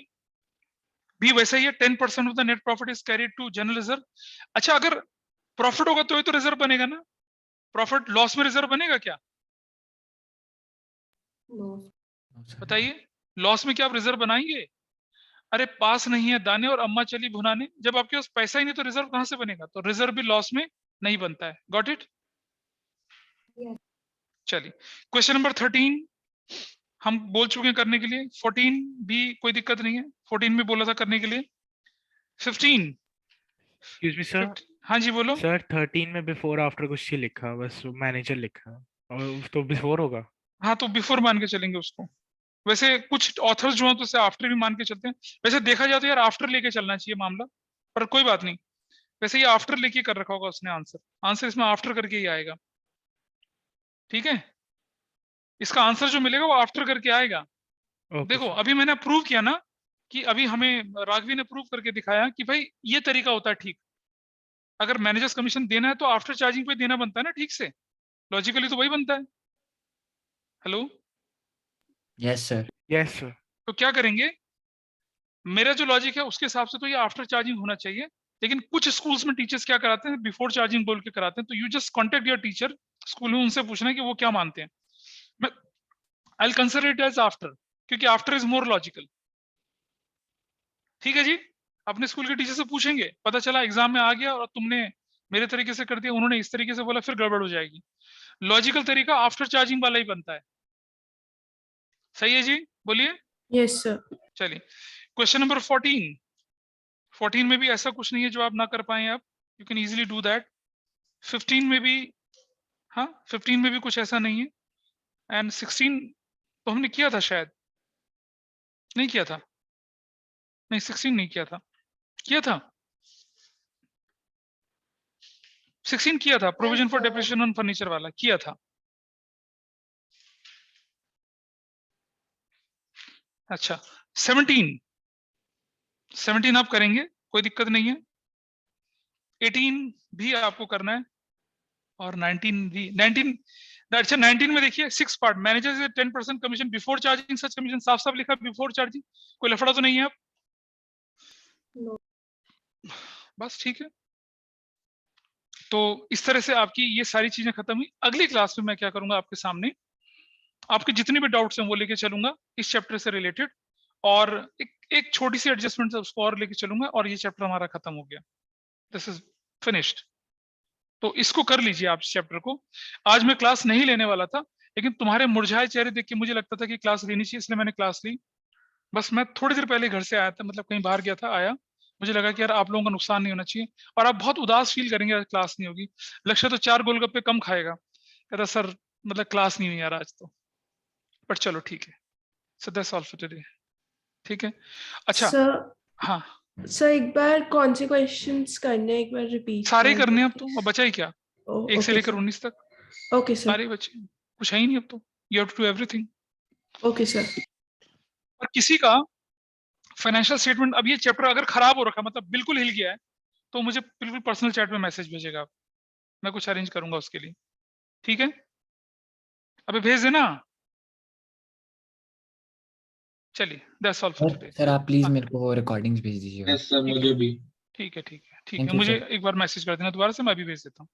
भी वैसा ही है, 10% of the net profit is carried to general reserve. अच्छा, अगर प्रॉफिट होगा तो ये तो रिजर्व बनेगा ना? प्रॉफिट लॉस में रिजर्व बनेगा क्या? बताइए, लॉस में क्या आप रिजर्व बनाएंगे? अरे पास नहीं है दाने और अम्मा चली भुनाने। जब आपके पास पैसा ही नहीं तो रिजर्व कहां से बनेगा? तो रिजर्व भी लॉस में नहीं बनता है। Got it? चलिए, क्वेश्चन नंबर 13 हम बोल चुके हैं करने के लिए। 14 भी कोई दिक्कत नहीं है, 14 में बोला था करने के लिए। 15, एक्सक्यूज मी सर। हाँ जी बोलो। सर 13 में बिफोर आफ्टर कुछ ही लिखा, बस मैनेजर लिखा और तो बिफोर होगा। हाँ तो बिफोर मान के चलेंगे उसको। वैसे कुछ ऑथर्स जो हैं तो उसे आफ्टर भी मान के चलते हैं। वैसे देखा जाए तो यार आफ्टर लेके चलना चाहिए मामला, पर कोई बात नहीं। वैसे ये आफ्टर लेके कर रखा होगा उसने आंसर, आंसर इसमें आफ्टर करके ही आएगा। ठीक है, इसका आंसर जो मिलेगा वो आफ्टर करके आएगा। देखो अभी मैंने प्रूव किया ना कि अभी हमें राघवी ने प्रूव करके दिखाया कि भाई ये तरीका होता है ठीक। अगर मैनेजर्स कमीशन देना है तो आफ्टर चार्जिंग पे देना बनता है ना, ठीक से लॉजिकली तो वही बनता है। Hello, yes sir. Yes sir. तो क्या करेंगे? मेरा जो लॉजिक है उसके हिसाब से तो ये आफ्टर चार्जिंग होना चाहिए, लेकिन कुछ स्कूल्स में टीचर्स क्या कराते हैं, बिफोर चार्जिंग बोल के कराते हैं। तो you just contact your teacher school में, उनसे पूछना है कि वो क्या मानते हैं। मैं I will consider it as after, क्योंकि आफ्टर इज मोर लॉजिकल। ठीक है जी, अपने स्कूल के टीचर से पूछेंगे, पता चला एग्जाम में आ गया और तुमने मेरे तरीके से कर दिया, उन्होंने इस तरीके से बोला, फिर गड़बड़ हो जाएगी। लॉजिकल तरीका आफ्टर चार्जिंग वाला ही बनता है। सही है जी, बोलिए। Yes, sir. चलिए, क्वेश्चन नंबर 14 में भी ऐसा कुछ नहीं है जो आप ना कर पाए आप, you can easily do that. 15 में भी, हाँ 15 में भी कुछ ऐसा नहीं है। एंड 16 तो हमने किया था शायद, नहीं किया था? नहीं 16 नहीं किया था, किया था 16 किया था, provision for depreciation on furniture वाला किया था। अच्छा 17 आप करेंगे, कोई दिक्कत नहीं है। 18 भी आपको करना है और 19 भी 19 अच्छा 19 में देखिए 6 part managers 10% commission before charging such commission साफ साफ लिखा बिफोर चार्जिंग कोई लफड़ा तो नहीं है आप No. बस ठीक है तो इस तरह से आपकी ये सारी चीजें खत्म हुई अगली क्लास में मैं क्या करूंगा आपके सामने आपके जितने भी डाउट्स हैं वो लेके चलूंगा इस चैप्टर से रिलेटेड और एक छोटी सी एडजस्टमेंट उसको और लेके चलूंगा और ये चैप्टर हमारा खत्म हो गया दिस इज फिनिश्ड तो इसको कर लीजिए आप इस चैप्टर को आज मैं क्लास नहीं लेने वाला था लेकिन तुम्हारे मुरझाए चेहरे देख के मुझे लगता था कि क्लास लेनी चाहिए इसलिए मैंने क्लास ली बस मैं थोड़ी देर पहले घर से आया था मतलब कहीं बाहर गया था आया मुझे लगा कि यार आप लोगों का नुकसान नहीं होना चाहिए और आप बहुत उदास फील करेंगे यार क्लास नहीं होगी लक्ष्य तो 4 गोलगप्पे कम खाएगा कहता सर मतलब क्लास नहीं हुई यार आज तो बट चलो ठीक है so that's all for today ठीक है अच्छा सर हाँ सर एक बार कौन से क्वेश्चंस करने हैं, एक बार रिपीट सारे ही करने हैं अब तो अब बचा ही क्या 1 से लेकर 19 तक ओके सर सारे बचे कुछ है ही नहीं अब तो you have to do everything okay sir और किसी का फाइनेंशियल स्टेटमेंट अब ये चैप्टर अगर खराब हो रखा मतलब बिल्कुल हिल गया है तो मुझे बिल्कुल पर्सनल चैट में मैसेज भेजेगा आप मैं कुछ अरेंज करूंगा उसके लिए ठीक है अबे भेज देना चलिए that's all for today sir आप प्लीज मेरे को रिकॉर्डिंग्स भेज दीजिएगा यस सर मुझे भी ठीक है Thank you, मुझे sir. एक बार मैसेज कर देना दोबारा से मैं अभी भेज देता हूँ